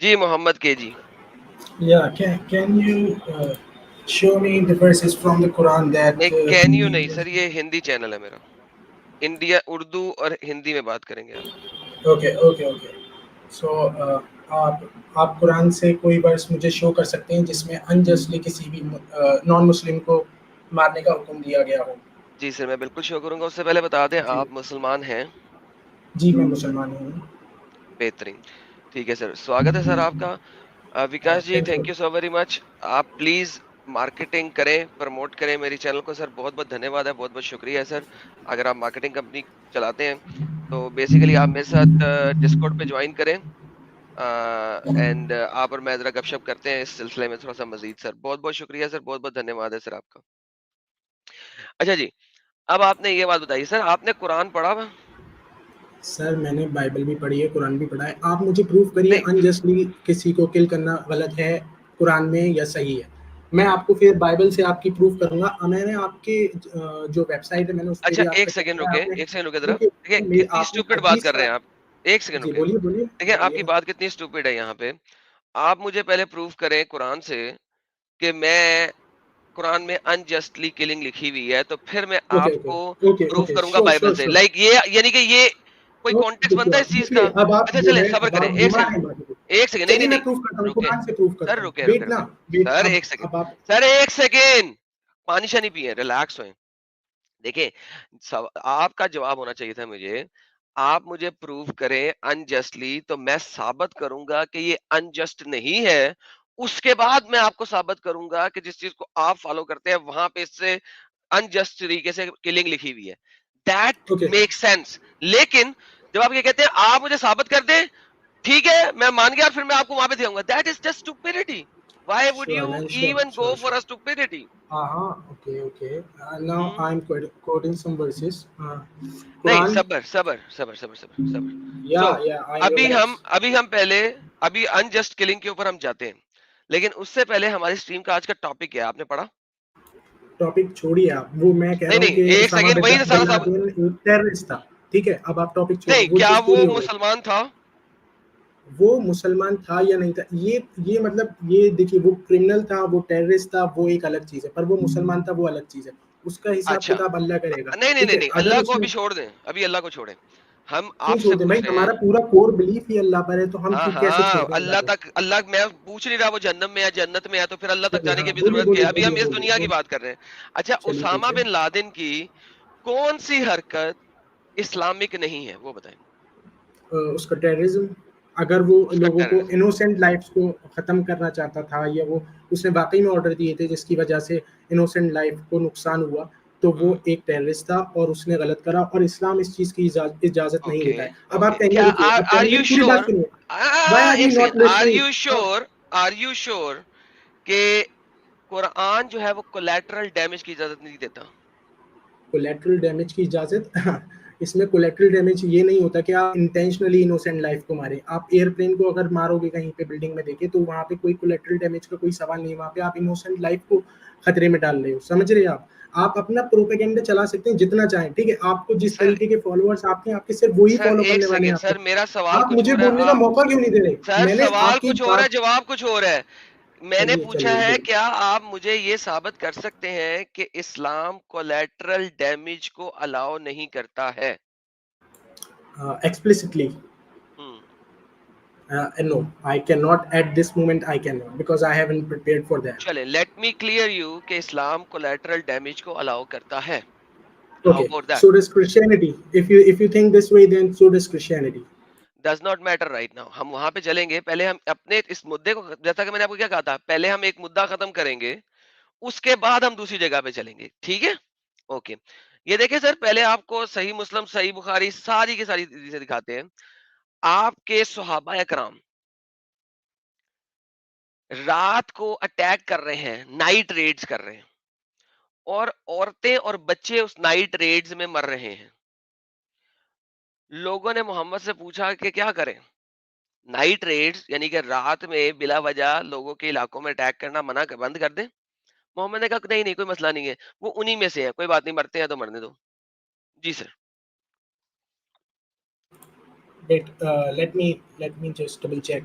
جی محمد کے جی. Yeah, can you show me the verses from the Quran that نہیں can you Hindi نہیں سر، یہ Hindi channel ہے میرا. انڈیا اردو اور ہندی میں بات کریں گے آپ. okay. So آپ آپ قرآن سے کوئی ورس مجھے شو کر سکتے ہیں جس میں انجسٹلی کسی بھی نان مسلم کو مارنے کا حکم دیا گیا ہو؟ جی سر میں بالکل شو کروں گا. اس سے پہلے بتا دیں جی آپ مسلمان ہیں؟ جی میں مسلمان ہوں. بہترین. ٹھیک ہے سر، سواگت ہے سر آپ کا. Vikas ji thank you. Thank you so very much. آپ پلیز مارکیٹنگ کریں، پروموٹ کریں میری چینل کو سر. بہت بہت دھنیہ واد ہے، بہت بہت شکریہ ہے سر. اگر آپ مارکیٹنگ کمپنی چلاتے ہیں تو بیسیکلی آپ میرے ساتھ ڈسکورڈ پہ جوائن کریں، اینڈ آپ اور میں ذرا گپ شپ کرتے ہیں اس سلسلے میں تھوڑا سا مزید سر. بہت بہت شکریہ سر، بہت بہت دھنیہ واد ہے سر آپ کا. اچھا جی، اب آپ نے یہ بات بتائی سر، آپ نے قرآن پڑھا ہوا؟ سر میں نے بائبل بھی پڑھی ہے، قرآن بھی پڑھا ہے. آپ مجھے پروف کریے نہیں انجسٹلی کسی کو کل کرنا غلط ہے قرآن میں یا صحیح ہے. میں آپ کو پھر بائبل سے آپ کی پروف کروں گا. میں نے آپ کے جو ویب سائٹ ہے میں نے اس پہ اچھا بھی آپ کا ایک چیک سیکنڈ کیا. رکے، آپ نے ایک سیکنڈ رکے ذرا. دیکھیں دیکھیے کتنی آپ نے اسٹوپڈ بات حدیث کر رہے کا. ہیں آپ. ایک سیکنڈ جی رکے. بولیے بولیے دیکھیں آپ بولیے. کی بات کتنی اسٹوپڈ ہے یہاں پہ. آپ مجھے پہلے پروف کریں قرآن سے کہ میں قرآن میں انجسٹلی کلنگ لکھی ہوئی ہے، تو پھر میں اوکے آپ اوکے کو اوکے پروف اوکے کروں گا شیور بائبل شیور سے. شیور. لائک یہ یعنی کہ یہ کوئی کانٹیکس دیکھیے بنتا ہے اس چیز کا. دیکھیے اب آپ اچھا جو چلیں ہے صبر اب کریں، آپ ایک گمراہ سیکنڈ. ہیں باتوں کو. ایک سیکنڈ، نہیں چلیے نہیں میں نہیں. پروف کرتا ہوں، رکے قرآن سے پروف سر، کرتا ہوں. رکے ویٹ رکے نا رکے. ویٹ. سر اب ایک سیکنڈ. اب آپ. سر ایک سیکنڈ. پانی شانی پیئے، ریلیکس ہوئیں. دیکھیں آپ کا جواب ہونا چاہیے تھا مجھے. آپ مجھے پروف کریں انجسٹلی تو میں ثابت کروں گا کہ یہ انجسٹ نہیں ہے. اس کے بعد میں آپ کو ثابت کروں گا کہ جس چیز کو آپ فالو کرتے ہیں وہاں پہ اس سے انجسٹ طریقے سے کلنگ لکھی ہوئی ہے. That okay make sense. لیکن جب آپ یہ کہتے ہیں آپ مجھے ثابت کر دیں، ٹھیک ہے میں مان گیا، پھر میں آپ کو وہاں پہ دے آؤں گا. That is just stupidity. Why would sure you mean sure even go sure for sure. a stupidity? ہاں okay okay. Now I am quoting some verses. نہیں قرآن. صبر صبر صبر صبر صبر صبر. یا سو یا آئی نو ابھی دیٹ. ہم پہلے ابھی انجسٹ کلنگ کے اوپر ہم جاتے ہیں، لیکن اس سے پہلے ہماری اسٹریم کا آج کا ٹاپک کیا ہے آپ نے پڑھا؟ ٹاپک چھوڑیے آپ، وہ میں کہہ نہیں رہا ہوں نہیں کہ ایک اسامہ سیکنڈ، وہی بن سارا سب. لادن ایک ٹیررسٹ تھا. ٹھیک ہے اب آپ ٹاپک چھوڑیے، نہیں وہ کیا تو وہ اسٹوری ہو گئی. مسلمان تھا؟ وہ مسلمان تھا یا نہیں تھا، یہ مطلب یہ دیکھیے وہ کرمنل تھا، وہ ٹیررسٹ تھا، وہ ایک الگ چیز ہے. پر وہ مسلمان تھا وہ الگ چیز ہے. اس کا حساب اچھا کتاب اللہ کرے گا. نہیں نہیں ٹھیک نہیں ہے نہیں، اگر اللہ کو اس نے. ابھی چھوڑ دیں، ابھی اللہ کو چھوڑیں. ہم کیوں آپ چھوڑ سے دیں بھائی، پوچھ رہے ہیں. ہمارا پورا کور بلیف ہی اللہ پر ہے تو ہم ہاں کیوں کیسے ہاں چھوڑ دیں اللہ اللہ کو. تک، اللہ میں پوچھ نہیں رہا وہ جہنم میں ہے جنت میں ہے، تو پھر اللہ تک چلیے جانے ہاں کی بھی بولیے ضرورت کیا بولیے ہے؟ ابھی ہم بولیے اس بولیے دنیا کی بات کر رہے ہیں. اچھا چلیے ٹھیک اسامہ ہے. بن لادن کی کون سی حرکت اسلامک نہیں ہے وہ بتائیں. اس کا ٹیررزم. اگر وہ اس کا لوگوں کو ٹیررزم. انوسینٹ لائفز کو ختم کرنا چاہتا تھا یا وہ اس نے واقعی میں آرڈر دیے تھے جس کی وجہ سے انوسینٹ لائف کو نقصان ہوا، تو وہ ایک ٹیررسٹ تھا اور اس نے غلط کرا اور اسلام اس چیز کی اجازت نہیں اوکے دیتا ہے. اب اوکے آپ کہیں گے کیا رکیے، اب آر پہلے یو میری پوری شور، بات سنیے. وائی آر ایک you not second, listening. Are you sure کہ قرآن جو ہے وہ کولیٹرل ڈیمیج کی اجازت نہیں دیتا؟ کولیٹرل ڈیمیج کی اجازت اس میں کولیٹرل ڈیمیج یہ نہیں ہوتا کہ آپ انٹینشنلی انوسینٹ لائف کو ماریں. آپ ایئرپلین کو اگر مارو گے کہیں پہ بلڈنگ میں دیکھیں تو وہاں پہ کوئی کولیٹرل ڈیمیج کا کوئی سوال نہیں. وہاں پہ آپ انوسینٹ لائف کو خطرے میں ڈال رہے ہو. سمجھ رہے ہیں آپ اپنا پروپیگنڈا چلا سکتے ہیں جتنا چاہیں. ٹھیک ہے آپ کو جس سر طریقے کے فالوورس آپ ہیں آپ کے صرف وہی سر فالو ایک کرنے والے ہیں سیکنڈ آپ کو. سر، میرا سوال آپ کچھ مجھے اور ہے. بولنے کا آپ موقع کیوں نہیں دے رہے؟ سر میں نے سوال آپ کی کچھ اور ہے، بات. جواب کچھ اور ہے. میں نے چلیے پوچھا چلیے ہے بولے. کیا آپ مجھے یہ ثابت کر سکتے ہیں کہ اسلام کولیٹرل ڈیمیج کو الاؤ نہیں کرتا ہے؟ ایکسپلسٹلی. ہم، No, I cannot at this moment. I cannot because I haven't prepared for that. چلے لیٹ می کلیئر یو کہ اسلام کولیٹرل ڈیمیج کو الاؤ کرتا ہے. How Okay, about that? so does Christianity. If you think this way, then so does Christianity. Does not matter right now. ہم وہاں پہ چلیں گے، پہلے ہم اپنے اس مدے کو، جیسا کہ میں نے آپ کو کیا کہا تھا، پہلے ہم ایک مدعا ختم کریں گے، اس کے بعد ہم دوسری جگہ پہ چلیں گے. ٹھیک ہے اوکے. یہ دیکھیں سر، پہلے آپ کو صحیح مسلم، صحیح بخاری ساری کی ساری چیزیں دکھاتے ہیں. آپ کے صحابہ اکرام رات کو اٹیک کر رہے ہیں، نائٹ ریڈز کر رہے ہیں، اور عورتیں اور بچے اس نائٹ ریڈز میں مر رہے ہیں. لوگوں نے محمد سے پوچھا کہ کیا کریں. نائٹ ریڈز یعنی کہ رات میں بلا وجہ لوگوں کے علاقوں میں اٹیک کرنا بند کر دیں. محمد نے کہا نہیں نہیں کوئی مسئلہ نہیں ہے، وہ انہی میں سے ہے، کوئی بات نہیں، مرتے ہیں تو مرنے دو. جی سر. Wait, let me just double check.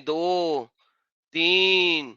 2, 3,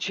6।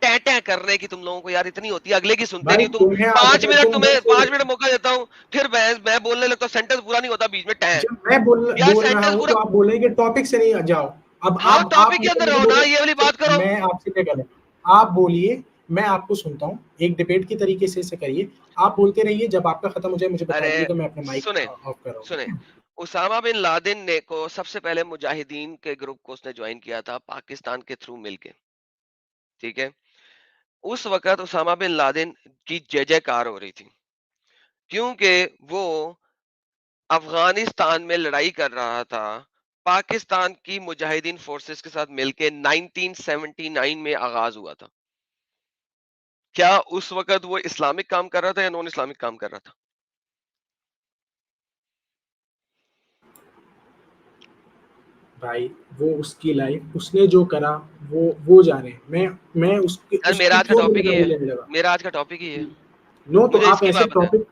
ٹیں ٹیں کرنے کی تم لوگوں کو یار اتنی ہوتی ہے, اگلے کی سنتے بھائی نہیں تم. تمہیں 5 اگر منٹ تم تمہیں ویسے 5 منٹ موقع دیتا ہوں, پھر میں بولنے لگتا ہوں, سینٹنس پورا نہیں ہوتا بیچ میں ٹیں. جب میں یار بول رہا سینٹنس ہوں پورا, تو آپ بولیں کہ ٹاپک سے نہیں جاؤ. اب ہاں آپ ٹاپک کے مجھے اندر نہیں رہو نا, بولے, یہ والی بات کرو. میں آپ سے کیا کروں, آپ بولیے, میں آپ کو سنتا ہوں, ایک ڈبیٹ کی طریقے سے اسے کریے, آپ بولتے رہیے, جب آپ کا ختم ہو جائے مجھے بتا ارے دیجیے گا, میں اپنا مائک سنیں آف کر رہا سنیں, ہوں. اسامہ بن لادن نے کو سب سے پہلے مجاہدین کے گروپ کو اس نے جوائن کیا تھا پاکستان کے تھرو مل کے, ٹھیک ہے. اس وقت اسامہ بن لادن کی جے جے کار ہو رہی تھی, کیونکہ وہ افغانستان میں لڑائی کر رہا تھا پاکستان کی مجاہدین فورسز کے ساتھ مل کے. 1979 میں آغاز ہوا تھا. کیا اس وقت وہ اسلامک کام کر رہا تھا یا نان اسلامک کام کر رہا تھا؟ بھائی وہ اس کی لائف, اس نے جو کرا وہ جانے, میں اس یار اس میرا کی آج کا کیوں ٹاپک ہی ہے, لینے لگا. میرا آج کا ٹاپک ہی ہے, نو, تو مجھے اس آپ کی ایسے بات بتائیں. ٹاپک,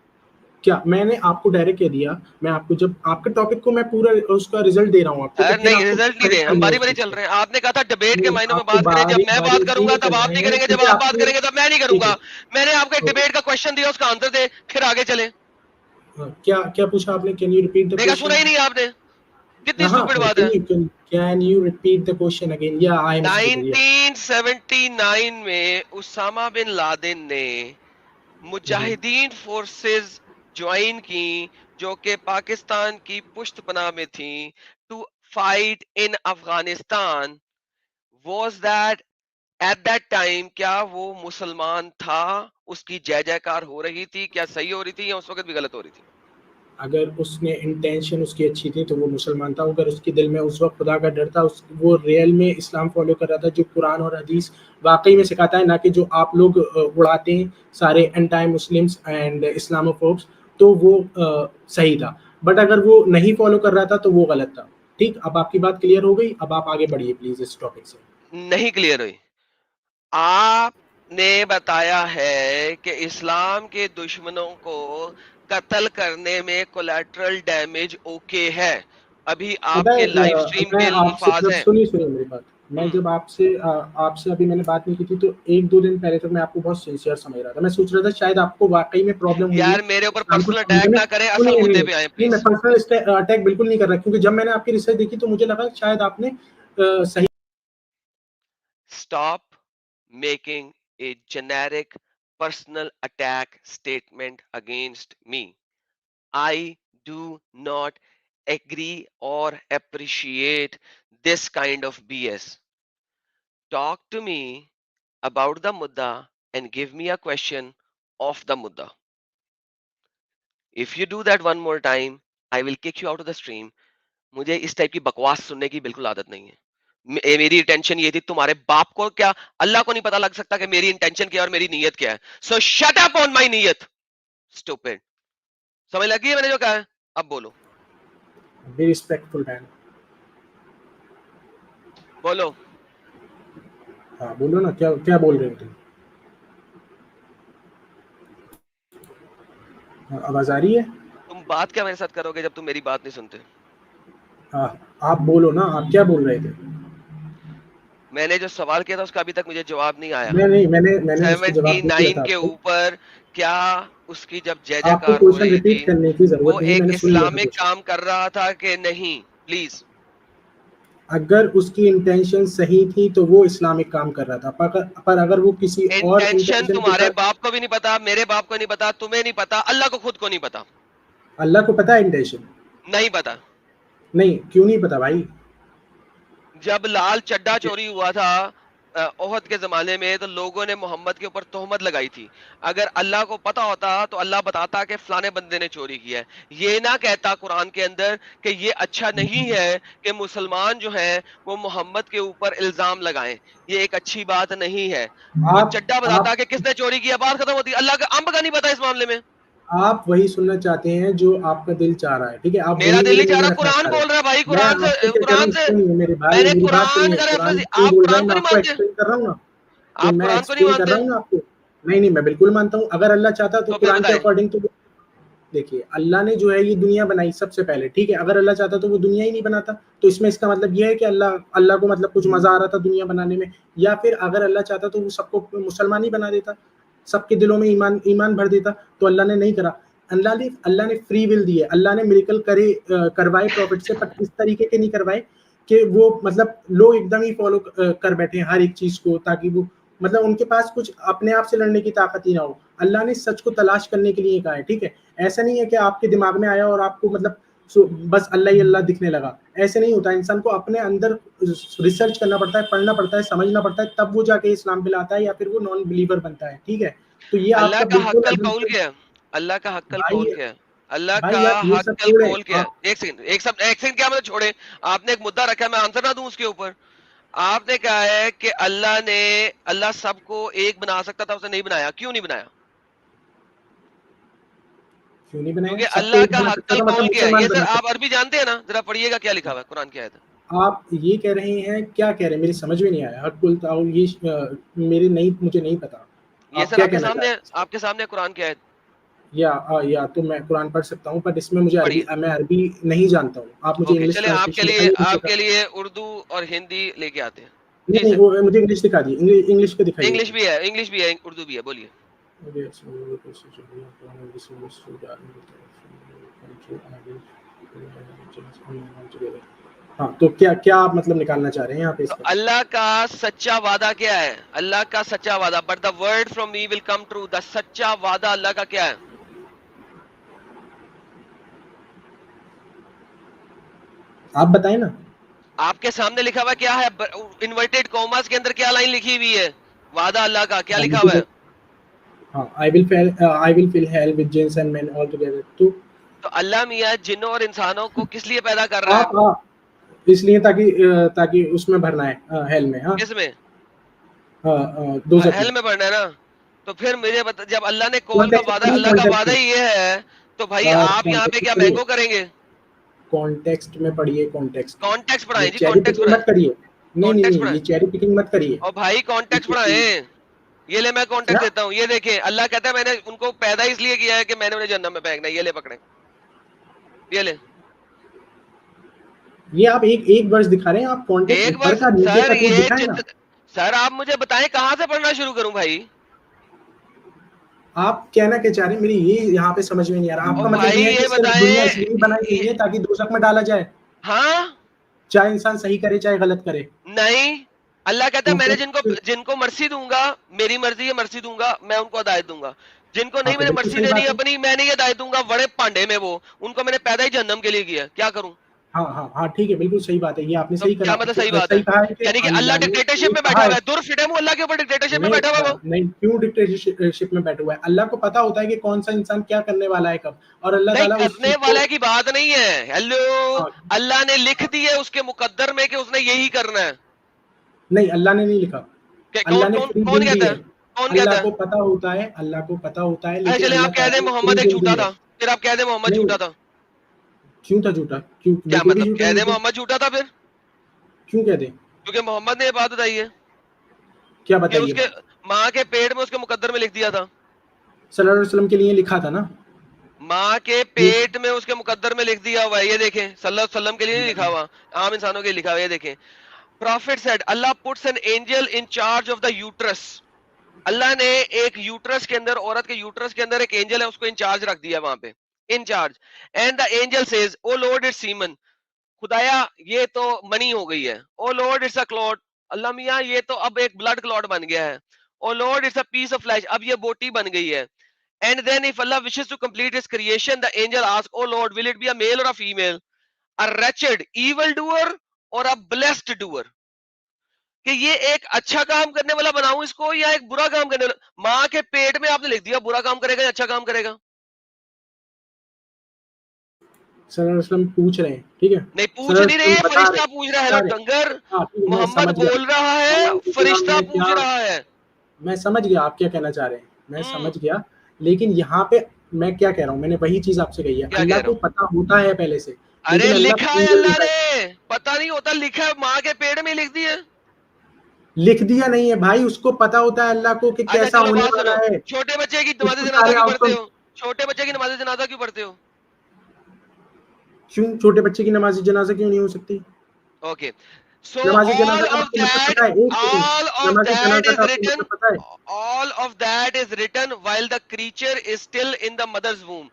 کیا میں نے آپ کو ڈائریکٹ کہہ دیا, میں آپ کو جب آپ کے ٹاپک کو میں پورا اس کا رزلٹ دے رہا ہوں آپ کو, تو پھر نہیں آپ کو ریزلٹ نہیں دیں, کریکٹ ہم کرنا ہے باری اس باری چیز چل کو. رہے ہیں. آپ نے کہا تھا ڈبیٹ کے نہیں, معنوں میں آپ کو بات کریں, جب باری میں باری بات اس کروں لیے گا تب کرنا آپ نہیں ہے کریں گے, جب کیونکہ آپ آپ بات نے, کریں گے تب میں نہیں کروں ٹھیک ہے, گا. میں نے آپ کو ایک تو ڈبیٹ کا کوشچن دیا, اس کا آنسر دے, پھر آگے چلیں. کیا کیا پوچھا آپ نے, کین یو ریپیٹ دا دیکھا کوشچن. سنا ہی نہیں آپ نے, کتنی ہاں, اسٹوپڈ بات ہے. Can you repeat the question again, یا آئی ایم اسٹوپڈ, یا 1979 میں اسامہ بن لادن نے مجاہدین فورسز جوائن کی, جو کہ پاکستان کی پشت پناہ میں تھیں, to fight in Afghanistan. Was that at that time, کیا وہ مسلمان تھا؟ اس کی جے جے کار ہو رہی تھی, کیا صحیح ہو رہی تھی یا اس وقت بھی غلط ہو رہی تھی؟ اگر اس نے انٹینشن اس کی اچھی تھی تو وہ مسلمان تھا. اگر اس کے دل میں اس وقت خدا کا ڈر تھا, وہ ریئل میں اسلام فالو کر رہا تھا, جو قرآن اور حدیث واقعی میں سکھاتا ہے, نہ کہ جو آپ لوگ اڑاتے ہیں سارے اینٹائی مسلمس اینڈ اسلاموفوبس, تو وہ صحیح تھا. بٹ اگر وہ نہیں فالو کر رہا تھا تو وہ غلط تھا. ٹھیک, اب آپ کی بات کلیئر ہو گئی, اب آپ آگے بڑھیے پلیز اس ٹاپک سے. نہیں کلیئر ہوئی. آپ نے بتایا ہے کہ اسلام کے دشمنوں کو قتل کرنے میں کولیٹرل ڈیمیج اوکے ہے. ابھی پتہ آپ کے ہے, لائف سٹریم میں کے آپ سے الفاظ جب ہیں. سنیے میری بات, میں جب آپ سے ابھی میں نے بات نہیں کی تھی, تو ایک دو دن پہلے تک میں آپ کو بہت سنسیئر سمجھ رہا تھا. میں سوچ رہا تھا شاید آپ کو واقعی میں پرابلم ہوئی ہے یار میرے اوپر اسلام کو پرسنل سمجھنے اٹیک میں. نہ کریں, اصل سنیے, مدے پہ آئیں نہیں, میں پلیز. پرسنل اٹیک بالکل نہیں کر رہا, کیونکہ جب میں نے آپ کی ریسرچ دیکھی تو مجھے لگا شاید آپ نے صحیح. Stop making a generic personal attack statement against me. I do not agree or appreciate this kind of BS. Talk to me about the mudda and give me a question of the mudda. If you do that one more time, I will kick you out of the stream. مجھے اس type کی بکواس سننے کی بالکل عادت نہیں ہے. میری انٹینشن یہ تھی, تمہارے باپ کو کیا, اللہ کو نہیں پتا لگ سکتا کہ میری انٹینشن کیا اور میری نیت کیا ہے. سو شٹ اپ آن مائی نیت, اسٹوپڈ. سمجھ لگی ہے میں نے جو کہا ہے؟ اب بولو بی ریسپیکٹفل مین. بولو. ہاں بولو نا, کیا کیا بول رہے ہو تم. آواز آ رہی ہے؟ تم بات کیا میرے ساتھ کرو گے جب تم میری بات نہیں سنتے؟ آپ بولو نا, آپ کیا بول رہے تھے. میں نے جو سوال کیا تھا اس کا ابھی تک مجھے جواب نہیں آیا. نہیں, میں نے اس کا جواب دے دیا 79 تھا کے آپ کو. اوپر کیا اس کی جب جے جے آپ کو کار ہو کوشچن رہی ریپیٹ تھی, کرنے کی وہ ضرورت نہیں, میں ایک نے سن لیا تھا اسلامک کوشچن. کام کر رہا تھا کہ نہیں؟ پلیز. اگر اس کی انٹینشن صحیح تھی تو وہ اسلامک کام کر رہا تھا, پر اگر وہ کسی اور انٹینشن انٹینشن کے تمہارے ساتھ. باپ کو بھی نہیں پتا, میرے باپ کو نہیں پتا, تمہیں نہیں پتا, اللہ کو خود کو نہیں پتا. اللہ کو پتا ہے انٹینشن. نہیں پتا. نہیں, کیوں نہیں پتا بھائی. جب لال چڈا چوری ہوا تھا احد کے زمانے میں, تو لوگوں نے محمد کے اوپر تہمت لگائی تھی. اگر اللہ کو پتا ہوتا تو اللہ بتاتا کہ فلانے بندے نے چوری کیا ہے. یہ نہ کہتا قرآن کے اندر کہ یہ اچھا نہیں ہے کہ مسلمان جو ہیں وہ محمد کے اوپر الزام لگائیں, یہ ایک اچھی بات نہیں ہے. وہ چڈا آپ بتاتا کہ کس نے چوری کیا, بات ختم ہوتی. اللہ کا امب کا نہیں پتا اس معاملے میں. آپ وہی سننا چاہتے ہیں جو آپ کا دل چاہ رہا ہے, ٹھیک ہے, آپ میرا وہی دل میرے نہیں منہ چاہ میں رہا, رکھنا قرآن چاہ رہے بول رہا ہے بھائی. ہیں. میں آپ سے کیا کہہ رہا قرآن ہوں, سے سنیے میرے میں بھائی, نے میری بات قرآن سنیے. کا قرآن ریفرنس. کیوں آپ بول رہا ہے, قرآن کو میں نہیں آپ کو مانتے, ایکسپلین کر رہا ہوں نا, تو آپ میں قرآن کو نہیں ایکسپلین کر مانتے, رہا ہوں نا آپ کو. نہیں, میں بالکل مانتا ہوں. اگر اللہ چاہتا تو تو پھر قرآن کے بتائیں. اکارڈنگ تو دیکھیے اللہ نے جو ہے یہ دنیا بنائی سب سے پہلے, ٹھیک ہے, اگر اللہ چاہتا تو وہ دنیا ہی نہیں بناتا, تو اس میں اس کا مطلب یہ ہے کہ اللہ کو مطلب کچھ مزہ آ رہا تھا دنیا بنانے میں, یا پھر اگر اللہ چاہتا تو وہ سب کو مسلمان ہی بنا دیتا, سب کے دلوں میں ایمان بھر دیتا, تو اللہ نے نہیں کرا. اللہ نے فری ول دی ہے, اللہ نے میریکل کروائے پروفٹ سے, پر اس طریقے کے نہیں کروائے کہ وہ مطلب لوگ ایک دم ہی فالو کر بیٹھے ہر ایک چیز کو, تاکہ وہ مطلب ان کے پاس کچھ اپنے آپ سے لڑنے کی طاقت ہی نہ ہو. اللہ نے سچ کو تلاش کرنے کے لیے کہا ہے, ٹھیک ہے, ایسا نہیں ہے کہ آپ کے دماغ میں آیا اور آپ کو مطلب بس اللہ ہی اللہ دکھنے لگا, ایسے نہیں ہوتا. انسان کو اپنے اندر ریسرچ کرنا پڑتا ہے, پڑھنا پڑتا ہے, سمجھنا پڑتا ہے, تب وہ جا کے اسلام پہ لاتا ہے یا پھر وہ نان بلیور بنتا ہے, ٹھیک ہے. تو یہ آپ اللہ کا کا حق بالکل القول کیا ہے؟ اللہ کا حق بھائی القول کیا ہے؟ اللہ کا بھائی آپ یہ سب حق چھوڑے. القول کیا ہے؟ ایک سیکنڈ کیا مطلب چھوڑے, آپ نے ایک مدعا رکھا ہے, میں آنسر نہ دوں اس کے اوپر. آپ نے کہا ہے کہ اللہ سب کو ایک بنا سکتا تھا, اسے نہیں بنایا. کیوں نہیں بنایا؟ کیوں نہیں بنایا؟ کیونکہ سب کو اللہ ایک کا بنا حق سکتا تھا مطلب القول کیا ہے. مسلمان یہ سر بنا آپ سکتا. عربی جانتے ہیں نا, ذرا پڑھیے گا کیا لکھا ہوا ہے قرآن کی آیت ہے. آپ یہ کہہ رہے ہیں, کیا کہہ رہے ہیں, میری سمجھ میں نہیں آیا. حق التعاون یہ مجھے نہیں پتا یہ آپ سر کیا کہنا چاہ رہے ہیں اس پہ. آپ کے سامنے قرآن کی آیت. یا تو میں قرآن پڑھ سکتا ہوں, پر اس میں مجھے پڑھیے. میں عربی نہیں جانتا ہوں. آپ مجھے اوکے انگلش چلے, ٹرانسلیشن دکھائیے, کچھ آپ دکھا. کے لیے اردو اور ہندی لے کے آتے ہیں. نہیں جی نہیں, سر. وہ مجھے انگلش دکھا دیے, انگلش پہ دکھائیے. انگلش بھی ہے, انگلش بھی ہے, اردو بھی ہے, بولیے. ہاں, تو کیا آپ مطلب نکالنا چاہ رہے ہیں یہاں پہ اس تو کا؟ اللہ کا سچا وعدہ کیا ہے؟ اللہ کا سچا وعدہ, but the word from me will come true. دا سچا وعدہ اللہ کا کیا ہے؟ آپ بتائیں نا. آپ کے سامنے لکھا ہوا کیا ہے؟ انورٹیڈ کوماس کے اندر کیا لائن لکھی ہوئی ہے؟ وعدہ اللہ کا کیا لکھا ہوا ہے؟ ہاں, I will fill hell with jinns and men all together. تو اللہ میاں جنوں اور انسانوں کو کس لیے پیدا کر رہا ہے؟ اس لیے تاکہ اس میں بھرنا ہے, ہیل میں. ہاں, کس میں؟ دوزخ ہیل میں. میں بڑھنا ہے نا. تو پھر مجھے جب اللہ نے کول کا کانٹیکسٹ وعدہ, پڑھیے, اللہ کا کانٹیکسٹ وعدہ میں. ہی یہ ہے, تو بھائی آپ یہاں پہ کیا مینگو کریں گے؟ کانٹیکسٹ میں پڑھیے, کانٹیکسٹ میں. کانٹیکس یہ پڑھائیں جی, چیری کانٹیکس پکنگ پڑھائیں. مت کریے. نہیں نہیں کانٹیکس نہیں, پڑھائیں. یہ چیری پکنگ مت کریے. اور بھائی کانٹیکس پڑھائیں. یہ لے میں کانٹیکٹ دیتا ہوں, یہ دیکھیں اللہ کہتا ہے میں نے ان کو پیدا اس لیے کیا ہے کہ میں نے انہیں جہنم میں پھینکنا ہے. یہ لے پکڑیں, یہ لے. یہ آپ ایک ورس دکھا رہے ہیں, آپ کانٹیکسٹ ایک اوپر ورس کا نیچے سر, تک وہ یہ دکھائیں نا. سر آپ مجھے بتائیں کہاں سے پڑھنا شروع کروں بھائی؟ آپ کہنا کیا چاہ رہے ہیں, میری یہ یہاں پہ سمجھ میں نہیں آ رہا. آپ اور کا مطلب بھائی یہ ہے کہ یہ صرف دنیا بتائیں, اس لیے بنائی گئی ہے تاکہ دوزخ میں ڈالا جائے, ہاں چاہے انسان صحیح کرے چاہے غلط کرے. نہیں, اللہ کہتا ہے تو میں نے پھر جن کو مرضی دوں گا, میری مرضی ہے, مرضی دوں گا میں ان کو ہدایت دوں گا. جن کو ہاں, نہیں تو میں نے بالکل مرضی صحیح دینی بات ہے ہے. اپنی, میں نہیں ہدایت دوں گا. بڑے پانڈے میں وہ, ان کو میں نے پیدا ہی جہنم کے لیے کیا, کیا کروں؟ ہاں, ٹھیک ہے, بالکل صحیح بات ہے. یہ آپ نے تو کیا مطلب صحیح بات ہے؟ صحیح کہا ہے کہ یعنی کہ اللہ اللہ نے ڈکٹیٹرشپ یہ میں بیٹھا کہا ہوا ہے. ہے, در فٹے منہ اللہ کے اوپر ڈکٹیٹرشپ میں بیٹھا ہوا ہے وہ. نہیں, کیوں ڈکٹیٹرشپ میں بیٹھا ہوا ہے؟ اللہ کو پتا ہوتا ہے کہ کون سا انسان کیا کرنے والا ہے کب, اور اللہ نہیں, تعالیٰ اس کرنے چیز کو. والا کی بات نہیں ہے. ہیلو, ہاں, اللہ نے لکھ دی ہے اس کے مقدر میں کہ اس نے یہی کرنا ہے. نہیں, اللہ نے نہیں لکھا, کہ اللہ نے فری کون ول دی کہتا ہے. ہے؟ کون اللہ کہتا ہے؟ کو پتا ہوتا ہے, اللہ کو پتا ہوتا ہے, اچھا لیکن چلے, اللہ آپ کہہ دیں تعالیٰ نے فری محمد ایک ول جھوٹا دی ہے. تھا, پھر آپ کہہ دیں محمد نہیں, جھوٹا تھا. کیوں تھا جھوٹا؟ کیوں کیا بالکل بھی مطلب جھوٹا کہہ نہیں دیں تھا. محمد جھوٹا تھا پھر؟ کیوں کہہ دیں؟ کیونکہ محمد نے یہ بات بتائی ہے کیا کہ اس بتائیے کے بات؟ ماں کے پیٹ میں اس کے مقدر میں لکھ دیا تھا. صلی اللہ علیہ وسلم کے لیے لکھا تھا نا. ماں کے یہ پیٹ میں اس کے مقدر میں لکھ دیا ہوا ہے. یہ دیکھیں, صلی اللہ علیہ وسلم کے لیے نہیں لکھا ہوا, عام انسانوں کے لیے لکھا ہوا ہے. یہ دیکھیں, Prophet said Allah puts an angel in charge of the uterus. اللہ نے ایک یوٹرس کے اندر, عورت کے یوٹرس کے اندر ایک اینجل ہے, اس کو انچارج رکھ دیا وہاں پہ, in charge. And the angel says, O Lord it's semen, خدایا یہ تو منی ہو گئی ہے. O Lord it's a clot, Allah میاں یہ تو اب ایک بلڈ کلوٹ بن گیا ہے. O Lord it's a piece of flesh, اب یہ بوٹی بن گئی ہے. And then if Allah wishes to complete his creation, the angel asks, oh Lord, will it be a male or a female? A wretched evil doer or a blessed doer? کہ یہ ایک اچھا کام کرنے والا بناؤں اس کو یا ایک برا کام کرنے والا. ماں کے پیٹ میں آپ نے لکھ دیا برا کام کرے گا یا اچھا کام کرے گا. صلی اللہ علیہ وسلم پوچھ رہے ہیں, ٹھیک ہے, نہیں صلی پوچھ اللہ علیہ نہیں وسلم رہے, بتا فرشتہ پوچھ رہا ہے. ہیلو ڈنگر, ہاں, ٹھیک ہے, میں محمد سمجھ گیا. بول رہا ہے, فرشتہ پوچھ رہا ہے. میں سمجھ گیا آپ کیا کہنا چاہ رہے ہیں, میں ہوں, سمجھ گیا, لیکن یہاں پہ میں کیا کہہ رہا ہوں, میں نے وہی چیز آپ سے کہی ہے, کیا کہہ اللہ رہا کو ہوں؟ پتا ہوتا ہے پہلے سے, ارے لیکن اللہ لکھا فری ہے, ول اللہ دیتا ہے. نے, پتا نہیں ہوتا, لکھا ہے, ماں کے پیٹ میں لکھ دیا. لکھ دیا نہیں ہے بھائی, اس کو پتا ہوتا ہے اللہ کو کہ اچھا کیسا چلو ہونے بات والا سنو, ہے. چھوٹے بچے کی اس نماز کو جنازہ سارے کیوں آؤٹ پڑھتے کم. ہو؟ چھوٹے بچے کی نماز جنازہ کیوں پڑھتے ہو؟ کیوں چھوٹے بچے کی نماز جنازہ کیوں نہیں ہو سکتی؟ اوکے سو نماز all جنازہ کا of آپ کو مطلب that پتا ہے؟ ایک سیکنڈ، all of نماز that جنازہ is کا آپ کو written مطلب پتا ہے؟ all of that is written while the creature is still in the mother's womb.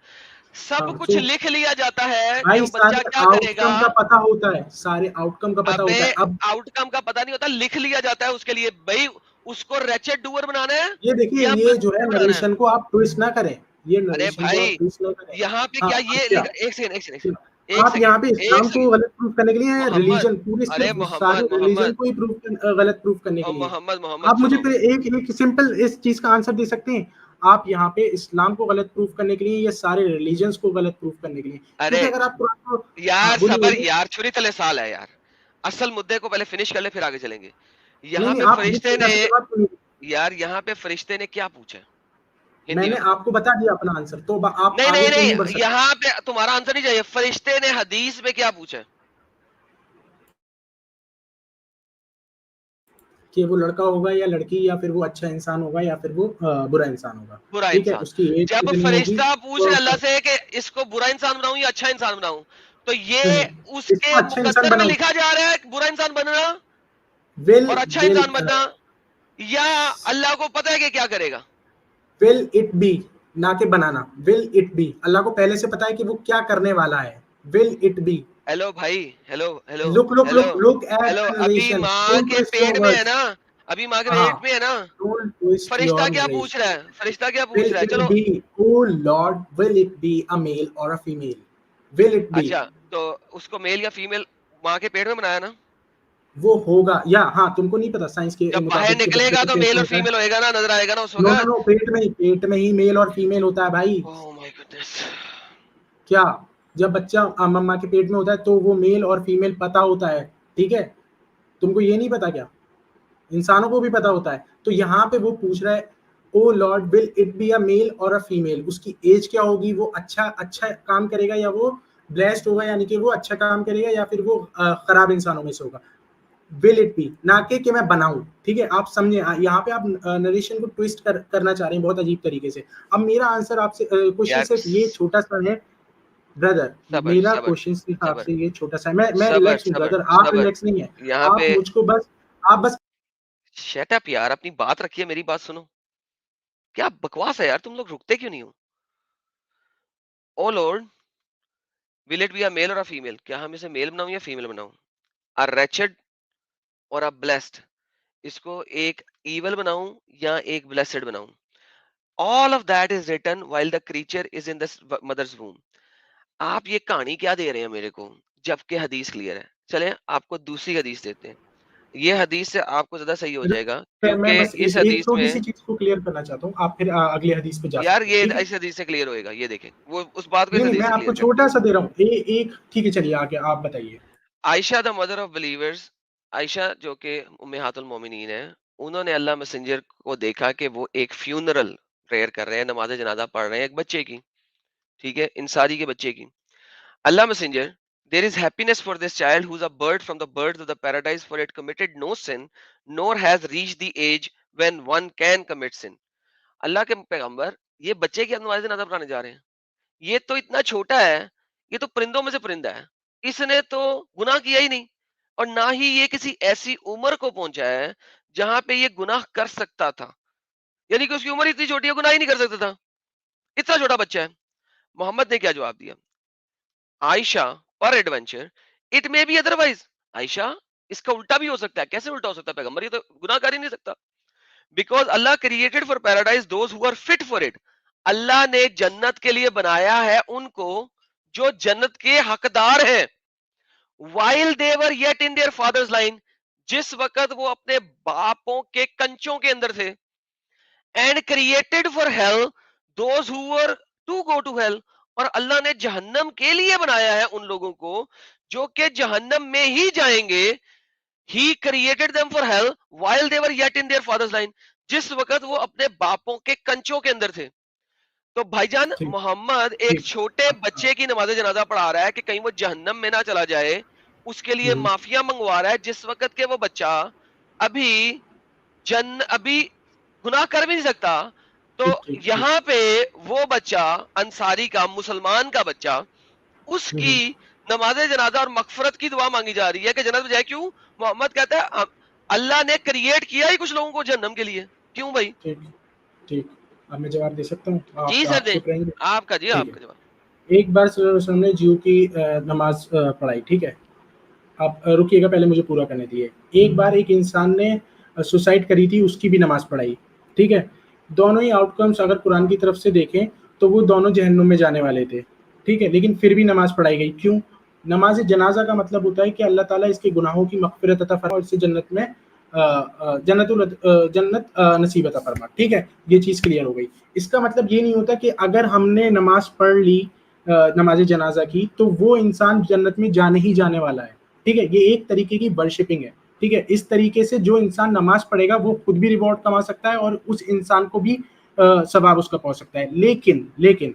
سب ہاں کچھ تو لکھ لیا جاتا ہے کہ بھائی وہ بچہ سارے کیا آؤٹ کرے گا. کم کا پتا ہوتا ہے، سارے آؤٹ کم کا پتا ابے ہوتا ہے. اب آؤٹ کم کا پتہ نہیں ہوتا، لکھ لیا جاتا ہے اس کے لیے. بھائی اس کو ریچڈ ڈوور بنانا ہے یہ دیکھیے، یا یہ جو ہے بنانا ہے. نریشن کو آپ ٹویسٹ نہ کریں، یہ ارے نریشن کو آپ بھائی ٹویسٹ نہ کریں. یہاں پہ ہاں کیا اب یہ کیا لکھا، ایک سیکنڈ ایک سیکنڈ ایک آپ یہاں سیکنڈ پہ ایک اسلام کو سیکنڈ غلط پروف کرنے کے لیے ہیں، محمد، ریلیجن پورے ارے صرف سارے محمد ریلیجن محمد کو ہی غلط پروف کرنے کے اور لیے. محمد محمد آپ مجھے سنو. پھر ایک سمپل اس چیز کا آنسر دے سکتے ہیں؟ آپ یہاں پہ اسلام کو غلط پروف کرنے کے لیے یا سارے ریلیجنس کو غلط پروف کرنے کے لیے؟ ارے کیونکہ اگر آپ قرآن کو، ہاں یار بولیے صبر بولیے. یار، چھری تلے سال ہے یار. اصل مدے کو پہلے فنش کر لے پھر آگے چلیں گے. نہیں یہاں نہیں، پہ آپ مجھے فرشتے سیدھا نے، سی جواب کیوں نہیں؟ یار یہاں پہ فرشتے نے کیا پوچھا میں ہندی نے میں بتاؤ. آپ کو بتا دیا اپنا آنسر، تو آپ نہیں آگے نہیں کیوں نہیں بڑھ نہیں، سکتے؟ یہاں پہ تمہارا آنسر نہیں چاہیے. فرشتے نے حدیث میں کیا پوچھا؟ کہ وہ لڑکا ہوگا یا لڑکی، یا پھر وہ اچھا انسان ہوگا یا پھر وہ برا انسان ہوگا. برا ٹھیک ہے، انسان. اس کی ایج جب کتنی ہوگی فرشتہ پوچھ رہے اور اللہ سے کہ اس کو برا انسان بناؤں یا اچھا انسان بناؤں، تو یہ اس اس کے کو اچھا انسان مقدر میں بناؤ. لکھا جا رہا ہے کہ برا انسان بننا ول اور اچھا ول انسان بننا، یا اللہ کو پتہ ہے کہ کیا کرے گا؟ ول اٹ بی، نہ کہ بنانا. ول اٹ بی، اللہ کو پہلے سے پتا ہے کہ وہ کیا کرنے والا ہے. Will it be. ہیلو بھائی، hello hello look look hello look look at hello. The ابھی نریشن. ماں ڈونٹ کے ٹویسٹ پیٹ یور میں ہے ورڈز. نا، ابھی ماں کے ہاں، پیٹ میں ہے نا. ڈونٹ ٹویسٹ فرشتہ یور کیا پوچھ نریشن. رہا ہے؟ فرشتہ کیا Will پوچھ رہا ہے؟ it چلو be, oh Lord, will it be a male or a female? Will it be? اچھا، تو اس کو میل یا فیمیل ماں کے پیٹ میں بنایا نا. وہ ہوگا یا ہاں تم کو نہیں پتا سائنس کے جب باہر مطابق کہ نکلے بچے گا کو تو پیٹ میل میں اور ہوتا ہے؟ فیمیل ہوئے گا نا، نظر آئے گا نا اس نو نو وقت. نو، پیٹ میں ہی میل اور فیمیل ہوتا ہے بھائی. اوہ مائی گڈنس. کیا جب بچہ ماں کے پیٹ میں ہوتا ہے تو وہ میل اور فیمیل پتا ہوتا ہے. ٹھیک ہے، تم کو یہ نہیں پتا کیا؟ انسانوں کو بھی پتا ہوتا ہے. تو یہاں پہ وہ پوچھ رہا ہے O lord will it be اے میل اور اے فیمیل. اس کی ایج کیا ہوگی، وہ اچھا کام کرے گا یا وہ بلیسڈ ہوگا، یعنی کہ وہ اچھا کام کرے گا یا پھر وہ خراب انسانوں میں سے ہوگا. ول اٹ بی، نہ کہ میں بناؤں. ٹھیک ہے، آپ سمجھیں یہاں پہ آپ نریشن کو ٹویسٹ کرنا چاہ رہے ہیں بہت عجیب طریقے سے. اب میرا آنسر آپ سے کوشچن یار صرف یہ چھوٹا سا ہے بردر. صبر میرا صبر کوشچن صرف آپ صبر سے یہ چھوٹا سا ہے. میں صبر ریلیکس ہوں صبر بردر، آپ صبر. ریلیکس نہیں ہے. یہاں پہ آپ مجھ کو بس، آپ بس شٹ اپ یار، اپنی بات رکھیے، میری بات سنو. کیا بکواس ہے یار، تم لوگ رکتے کیوں نہیں ہو؟ او لارڈ ول اٹ بی اے میل اور اے فیمیل، کیا ہم اسے میل بناؤں یا فیمیل بناؤں؟ ا ریچڈ اور ا بلیسڈ، اس کو ایک ایول بناؤں یا ایک بلیسڈ بناؤں؟ all of that is written while the creature is in the mother's womb. آپ یہ کہانی کیا دے رہے ہیں میرے کو جبکہ حدیث کلیئر ہے؟ چلیں آپ کو دوسری حدیث دیتے ہیں. یہ حدیث سے آپ کو زیادہ صحیح ہو جائے گا میں کیونکہ بس اس ایک حدیث چھوٹی میں، سی چیز کو کلیئر کرنا چاہتا ہوں، آپ پھر اگلے حدیث پہ جا یار سکتے ہیں. یہ ٹھیک ہے، اس حدیث سے کلیئر ہوئے گا. یہ دیکھیں وہ اس بات کو اس نہیں نہیں، حدیث میں سے آپ کو کلیئر کرتے چھوٹا ہیں. سا دے رہا ہوں. ایک ٹھیک ہے، چلیے آگے آپ بتائیے. عائشہ دا مدر آف بلیورز، عائشہ جو کہ امہات المومنین ہے، انہوں نے اللہ میسنجر کو دیکھا کہ وہ ایک فیونرل پریئر کر رہے ہیں، نماز جنازہ پڑھ رہے ہیں ایک بچے کی. ٹھیک ہے، انصاری کے بچے کی. Allah Messenger, there is happiness for this child who is a bird from the birds of the paradise, for it committed no sin, nor has reached the age when one can commit sin. اللہ کے پیغمبر یہ بچے کی نماز جنازہ پڑھانے جا رہے ہیں. یہ تو اتنا چھوٹا ہے، یہ تو پرندوں میں سے پرندہ ہے، اس نے تو گناہ کیا ہی نہیں، اور نہ ہی یہ کسی ایسی عمر کو پہنچا ہے جہاں پہ یہ گناہ کر سکتا تھا. یعنی کہ اس کی عمر اتنی چھوٹی ہے، گناہ ہی نہیں کر سکتا تھا، اتنا چھوٹا بچہ ہے. محمد نے کیا جواب دیا؟ عائشہ پر ایڈونچر اٹ میں بی ادروائز. عائشہ اس کا الٹا بھی ہو سکتا ہے. کیسے الٹا ہو سکتا ہے پیغمبر؟ یہ تو گناہ کر ہی نہیں سکتا. Because Allah created for paradise those who are fit for it. Allah نے جنت کے لیے بنایا ہے ان کو جو جنت کے حقدار ہیں. while they were yet in their father's line، جس وقت وہ اپنے باپوں کے کنچوں کے اندر تھے. and created for hell those who were to go to hell، اور اللہ نے جہنم کے لیے بنایا ہے ان لوگوں کو جو کہ جہنم میں ہی جائیں گے. he created them for hell while they were yet in their father's line، جس وقت وہ اپنے باپوں کے کنچوں کے اندر تھے. تو بھائی جان ٹھیک محمد ایک ٹھیک. چھوٹے بچے کی نماز جنازہ پڑھا رہا ہے کہ کہیں وہ جہنم میں نہ چلا جائے، اس کے لیے معافیا منگوا رہا ہے جس وقت کہ وہ بچہ ابھی ابھی گناہ کر بھی نہیں سکتا. تو ٹھیک ٹھیک ٹھیک. یہاں پہ وہ بچہ انصاری کا، مسلمان کا بچہ، اس کی نماز جنازہ اور مغفرت کی دعا مانگی جا رہی ہے کہ جنت میں جائے. کیوں؟ محمد کہتا ہے اللہ نے کریٹ کیا ہی کچھ لوگوں کو جہنم کے لیے. کیوں بھائی؟ ٹھیک ٹھیک. اب میں جواب دے سکتا ہوں؟ جی سر آپ دیں. چپ رہیں گے؟ آپ کا، جی ٹھیک آپ ہے. کا جواب. ایک بار صلی اللہ علیہ وسلم نے جیو کی نماز پڑھائی. ٹھیک ہے، آپ رکیے گا، پہلے مجھے پورا کرنے دیے. ایک بار ایک انسان نے سوسائڈ کری تھی، اس کی بھی نماز پڑھائی. ٹھیک ہے، دونوں ہی آؤٹ کمس اگر قرآن کی طرف سے دیکھیں تو وہ دونوں جہنم میں جانے والے تھے. ٹھیک ہے، لیکن پھر بھی نماز پڑھائی گئی. کیوں؟ نماز جنازہ کا مطلب ہوتا ہے کہ اللہ تعالیٰ اس کے گناہوں کی مغفرت عطا فرما اور اسے جنت میں جنت نصیب عطا فرما. ٹھیک ہے، یہ چیز کلیئر ہو گئی. اس کا مطلب یہ نہیں ہوتا کہ اگر ہم نے نماز پڑھ لی نماز جنازہ کی تو وہ انسان جنت میں جانے ہی جانے والا ہے. ٹھیک ہے، یہ ایک طریقے کی ورشپنگ ہے. ٹھیک ہے، اس طریقے سے جو انسان نماز پڑھے گا وہ خود بھی ریوارڈ کما سکتا ہے اور اس انسان کو بھی ثواب اس کا پہنچ سکتا ہے. لیکن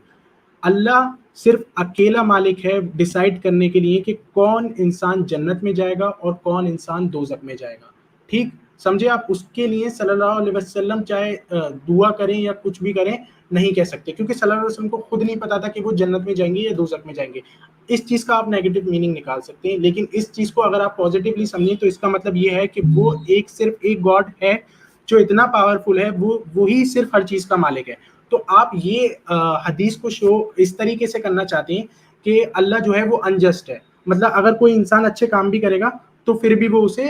اللہ صرف اکیلا مالک ہے ڈیسائیڈ کرنے کے لیے کہ کون انسان جنت میں جائے گا اور کون انسان دوزخ میں جائے گا. ٹھیک سمجھے آپ؟ اس کے لیے صلی اللہ علیہ وسلم چاہے دعا کریں یا کچھ بھی کریں نہیں کہہ سکتے، کیونکہ صلی اللہ علیہ وسلم کو خود نہیں پتا تھا کہ وہ جنت میں جائیں گے یا دوزخ میں جائیں گے. اس چیز کا آپ نیگیٹو میننگ نکال سکتے ہیں، لیکن اس چیز کو اگر آپ پازیٹیولی سمجھیں تو اس کا مطلب یہ ہے کہ وہ صرف ایک گاڈ ہے جو اتنا پاورفل ہے، وہی صرف ہر چیز کا مالک ہے. تو آپ یہ حدیث کو شو اس طریقے سے کرنا چاہتے ہیں کہ اللہ جو ہے وہ انجسٹ ہے. مطلب اگر کوئی انسان اچھے کام بھی کرے گا تو پھر بھی وہ اسے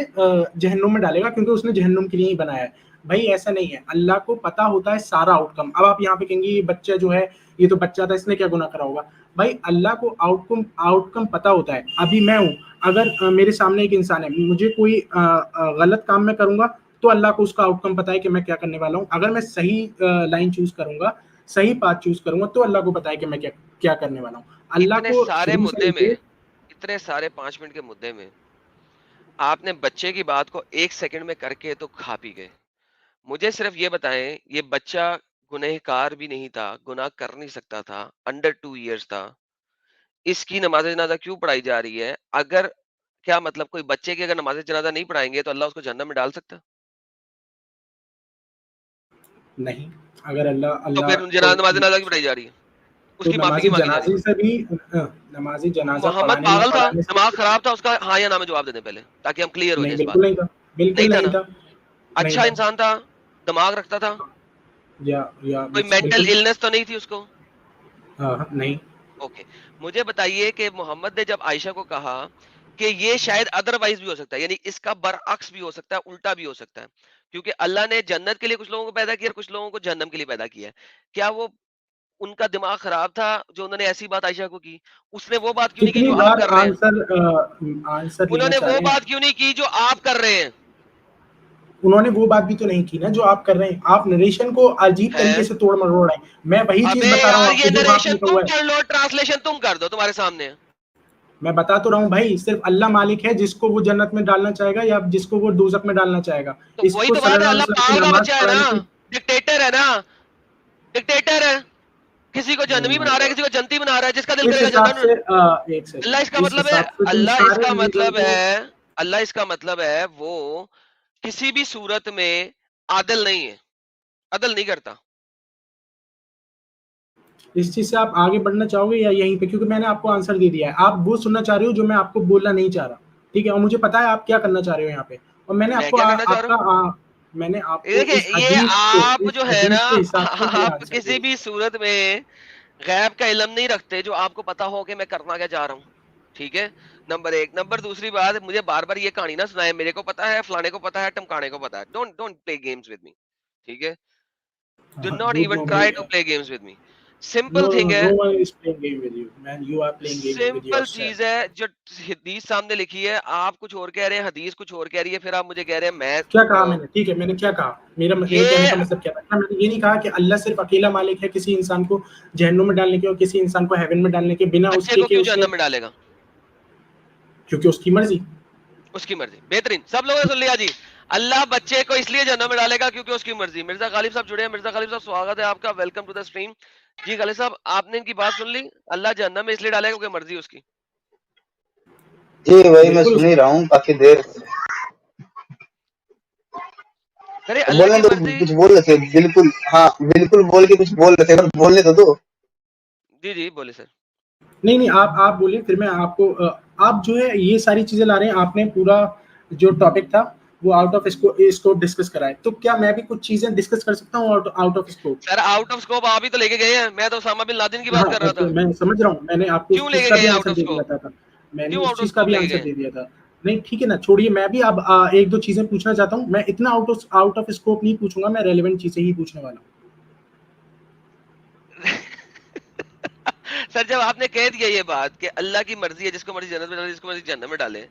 جہنم میں ڈالے گا کیونکہ اس نے جہنم کے لیے ہی بنایا ہے. بھائی ایسا نہیں ہے، اللہ کو پتا ہوتا ہے سارا آؤٹ کم. اب آپ یہاں پہ کہیں گے یہ بچہ جو ہے یہ تو بچہ تھا، اس نے کیا گناہ کرا ہوگا؟ بھائی اللہ کو آؤٹ کم پتا ہوتا ہے. ابھی میں ہوں، اگر میرے سامنے ایک انسان ہے، مجھے کوئی غلط کام میں کروں گا تو اللہ کو اس کا آؤٹ کم پتا ہے کہ میں کیا کرنے والا ہوں. اگر میں صحیح لائن چوز کروں گا، صحیح پاتھ چوز کروں گا تو اللہ کو پتا ہے کہ میں کیا کرنے والا ہوں. اللہ اتنے کو سارے شروع سے مدے لے میں، کے اتنے سارے 5 منٹ کے مدے میں آپ نے بچے کی بات کو 1 سیکنڈ میں کر کے تو کھا پی گئے. مجھے صرف یہ بتائیں، یہ بچہ گنہگار بھی نہیں تھا، گناہ کر نہیں سکتا تھا، انڈر 2 ایئرس تھا، اس کی نماز جنازہ کیوں پڑھائی جا رہی ہے؟ اگر کیا مطلب کوئی بچے کی اگر نماز جنازہ نہیں پڑھائیں گے تو اللہ اس کو جہنم میں ڈال سکتا؟ نہیں. اگر اللہ تو اللہ پھر کو نماز جنازہ کی پڑھائی جا رہی ہے، اس تو کی معافی نماز کی مانگی جا رہی جنازے ہے. سے بھی نماز جنازہ محمد پڑھانے نہ پاگل تھا، پڑھانے سے دماغ خراب تھا اس کا؟ ہاں یا نہ میں جواب دے دیں پہلے تاکہ ہم کلیئر ہو نہیں، جائیں اس بات بالکل پہ. نہیں تھا. نہیں بالکل تھا نہیں نا؟ تھا. نہیں اچھا تھا. انسان تھا، دماغ رکھتا تھا، یا کوئی مینٹل بالکل. النس تو نہیں تھی اس کو؟ ہاں نہیں. اوکے. مجھے بتائیے کہ محمد نے جب عائشہ کو کہا کہ یہ شاید ادروائز بھی ہو سکتا ہے، یعنی اس کا برعکس بھی ہو سکتا ہے، الٹا بھی ہو سکتا ہے، کیونکہ اللہ نے جنت کے لیے کچھ لوگوں کو پیدا کیا اور کچھ لوگوں کو جہنم کے لیے پیدا کیا ہے. کیا وہ ان کا دماغ خراب تھا جو انہوں نے ایسی بات عائشہ کو کی؟ اس نے وہ بات کیوں نہیں کی کتنی جو آپ بار کر رہے ہیں؟ آنسر انہوں لینا نے چاہ وہ رہے ہیں بات آپ؟ کیوں نہیں کی جو آپ کر رہے ہیں؟ انہوں نے وہ بات بھی تو نہیں کی نا جو آپ کر رہے ہیں. آپ نریشن کو عجیب طریقے ہیں سے توڑ مروڑ رہے ہیں. میں وہی چیز ابے بتا رہا ہوں یار، آپ کو یہ جو وہاں پہ نریشن لکھا تم ہوا ہے. پڑھ لو، ٹرانسلیشن تم کر دو، تمہارے سامنے ہے. میں بتا تو رہا ہوں بھائی، صرف اللہ مالک ہے جس کو وہ جنت میں ڈالنا چاہے گا یا جس کو وہ دوزخ میں ڈالنا چاہے گا. تو اس وہی کو تو صلی بات ہے، اللہ علیہ اللہ وسلم کی پاگل کا نماز بچہ ہے نا، پڑھانے کی. ڈکٹیٹر ہے نا، ڈکٹیٹر ہے، کسی کو او جہنمی مائی بنا رہا ہے، گاڈ. کسی کو جنتی بنا رہا ہے، جس کا دل اس کرے گا حساب جنت. سے ایک اللہ اس کا سیکنڈ، اس مطلب ہے، حساب سے تم اللہ اس سارے کا ریلیجن مطلب کو ہے، اللہ اس کا مطلب ہے وہ کسی بھی صورت میں عادل نہیں ہے، عدل نہیں کرتا. اس چیز سے آپ آگے بڑھنا چاہو گے یا یہیں پہ؟ کیونکہ میں نے آپ کو آنسر دے دیا ہے. آپ وہ سننا چاہ رہے ہو جو میں آپ کو بولنا نہیں چاہ رہا. ٹھیک ہے، اور مجھے پتا ہے آپ کیا کرنا چاہ رہے ہو یہاں پہ. اور میں نے آپ میں کو کیا کرنا چاہ آپ رہا کا ہوں؟ میں نے آپ کو اس دیکھیں، یہ حدیث کے آپ جو ہے نا، حساب سے یہ آپ آنسر کسی دیا. بھی صورت میں غیب کا علم نہیں رکھتے جو آپ کو پتا ہو کہ میں کرنا کیا چاہ رہا ہوں. ٹھیک ہے، نمبر 1. نمبر دوسری بات، مجھے بار بار یہ کہانی نہ سنائے، میرے کو پتا ہے، فلانے کو پتا ہے، ٹمکانے کو پتا ہے. Don't play games with me. ٹھیک ہے، do not good even no try بھائی. To play games with me. Simple nothing ہے، no one is playing game with you man. You are playing game with your simple self. چیز ہے. جو حدیث سامنے لکھی ہے، آپ کچھ اور کہہ رہے ہیں، حدیث کچھ اور کہہ رہی ہے، پھر آپ مجھے کہہ رہے ہیں میں کیا کہا میں نے؟ ٹھیک ہے، میں نے کیا کہا؟ میرے کہنے یہ کا مطلب کیا تھا؟ کیا میں نے یہ نہیں کہا کہ اللہ صرف اکیلا مالک ہے کسی انسان کو جہنم میں ڈالنے کے اور کسی انسان کو ہیون میں ڈالنے کے، بنا اس بچے کے کو کہ کیوں اس نے، جہنم میں ڈالے گا؟ کیونکہ اس کی مرضی. اس کی مرضی. بہترین، سب لوگوں نے سن لیا جی. اللہ بچے کو اس لیے جہنم میں ڈالے گا کیونکہ اس کی مرضی. مرزا غالب صاحب جڑے ہیں. مرزا غالب صاحب سواگت ہے آپ کا، ویلکم ٹو دا اسٹریم. جی غالب صاحب، آپ نے ان کی بات سن لی، اللہ جہنم میں اس لیے ڈالے گا کیونکہ مرضی اس کی. جی وہی میں بالکل. سن ہی رہا ہوں کافی دیر سے. ارے تو اللہ بولنے کی دو, مرضی. کچھ بول رہے تھے بالکل, ہاں بالکل بول کے کچھ بول رہے تھے, بولنے تو دو. جی جی بولے سر. نہیں آپ بولیں, پھر میں آپ کو آپ جو ہے یہ ساری چیزیں لا رہے ہیں, آپ نے پورا جو ٹاپک تھا وہ آؤٹ آف اسکوپ ڈسکس کرا ہے, تو کیا میں بھی کچھ چیزیں ڈسکس کر سکتا ہوں out of scope? Sir out of scope آپ ہی تو لے کے گئے ہیں, میں تو اسامہ بن لادن کی بات ہاں کر رہا تھا. میں سمجھ رہا ہوں, میں نے آپ کو اس کیوں لے چیز کے کا گئے بھی ہیں آؤٹ آنسر آف دے دیا اسکوپ؟ تھا, میں نے کیوں اس آؤٹ آف چیز کا اسکوپ بھی لے کے آنسر گئے دے دیا تھا. نہیں ٹھیک ہے نا, چھوڑیے, میں بھی اب ایک دو چیزیں پوچھنا چاہتا ہوں. میں اتنا آؤٹ آف اسکوپ نہیں پوچھوں گا, میں ریلیونٹ چیزیں ہی پوچھنے والا ہوں. سر جب آپ نے کہہ دیا یہ بات کہ اللہ کی مرضی ہے, جس کو مرضی جنت میں ڈالے, جس کو مرضی جہنم میں ڈالے,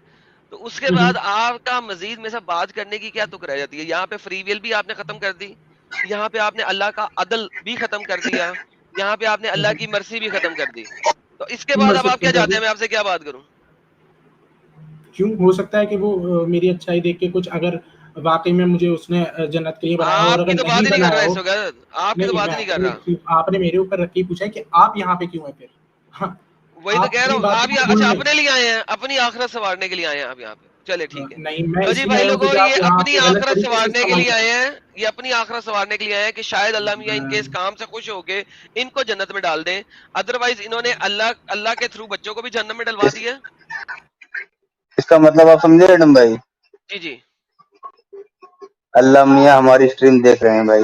تو اس کے بعد آپ کا مزید میں سے بات کرنے کی کیا تک رہ جاتی ہے؟ یہاں پہ فری ویل بھی آپ نے ختم کر دی, یہاں پہ آپ نے اللہ کا عدل بھی ختم کر دیا, یہاں پہ آپ نے اللہ کی مرضی بھی ختم کر دی. تو اس کے بعد اب آپ کیا چاہتے ہیں, میں آپ سے کیا بات کروں؟ کیوں, ہو سکتا ہے کہ وہ میری اچھائی دیکھ کے کچھ, اگر واقعی میں مجھے اس نے جنت کے لیے بنایا ہو, اور آپ کی اگر تو بات نہیں ہی نہیں کر بنایا رہا ہو. اس وقت, آپ کی تو نہیں, بات میں ہی نہیں کر رہا. آپ نے میرے اوپر رکھ کے پوچھا ہے کہ آپ یہاں پہ کیوں ہیں پھر. ہاں, وہی تو آپ کہہ رہا اپنی ہوں, بات آپ کو اچھا بھول اپنے لیے آئے ہیں, اپنی آخرت سنوارنے کے لیے آئے ہیں آپ یہاں پہ. چلے ٹھیک ہے. نہیں, میں تو اس جی لیے بھائی آیا ہوں لوگوں, کہ آپ یہ یہاں اپنی پہ غلط آخرت طریقے سے سنوارنے کے استعمال لیے کر آئے رہے ہیں, یہ اپنی آخرت سنوارنے کے لیے آئے ہیں کہ شاید اللہ میاں ان کے اس ہیں. کام سے خوش ہو کے ان کو جنت میں ڈال دیں. ادروائز انہوں نے اللہ کے تھرو بچوں کو بھی جنت میں ڈلوا دیا. اس کا مطلب آپ سمجھے ایڈم بھائی؟ جی جی اللہ میاں ہماری اسٹریم دیکھ رہے ہیں بھائی.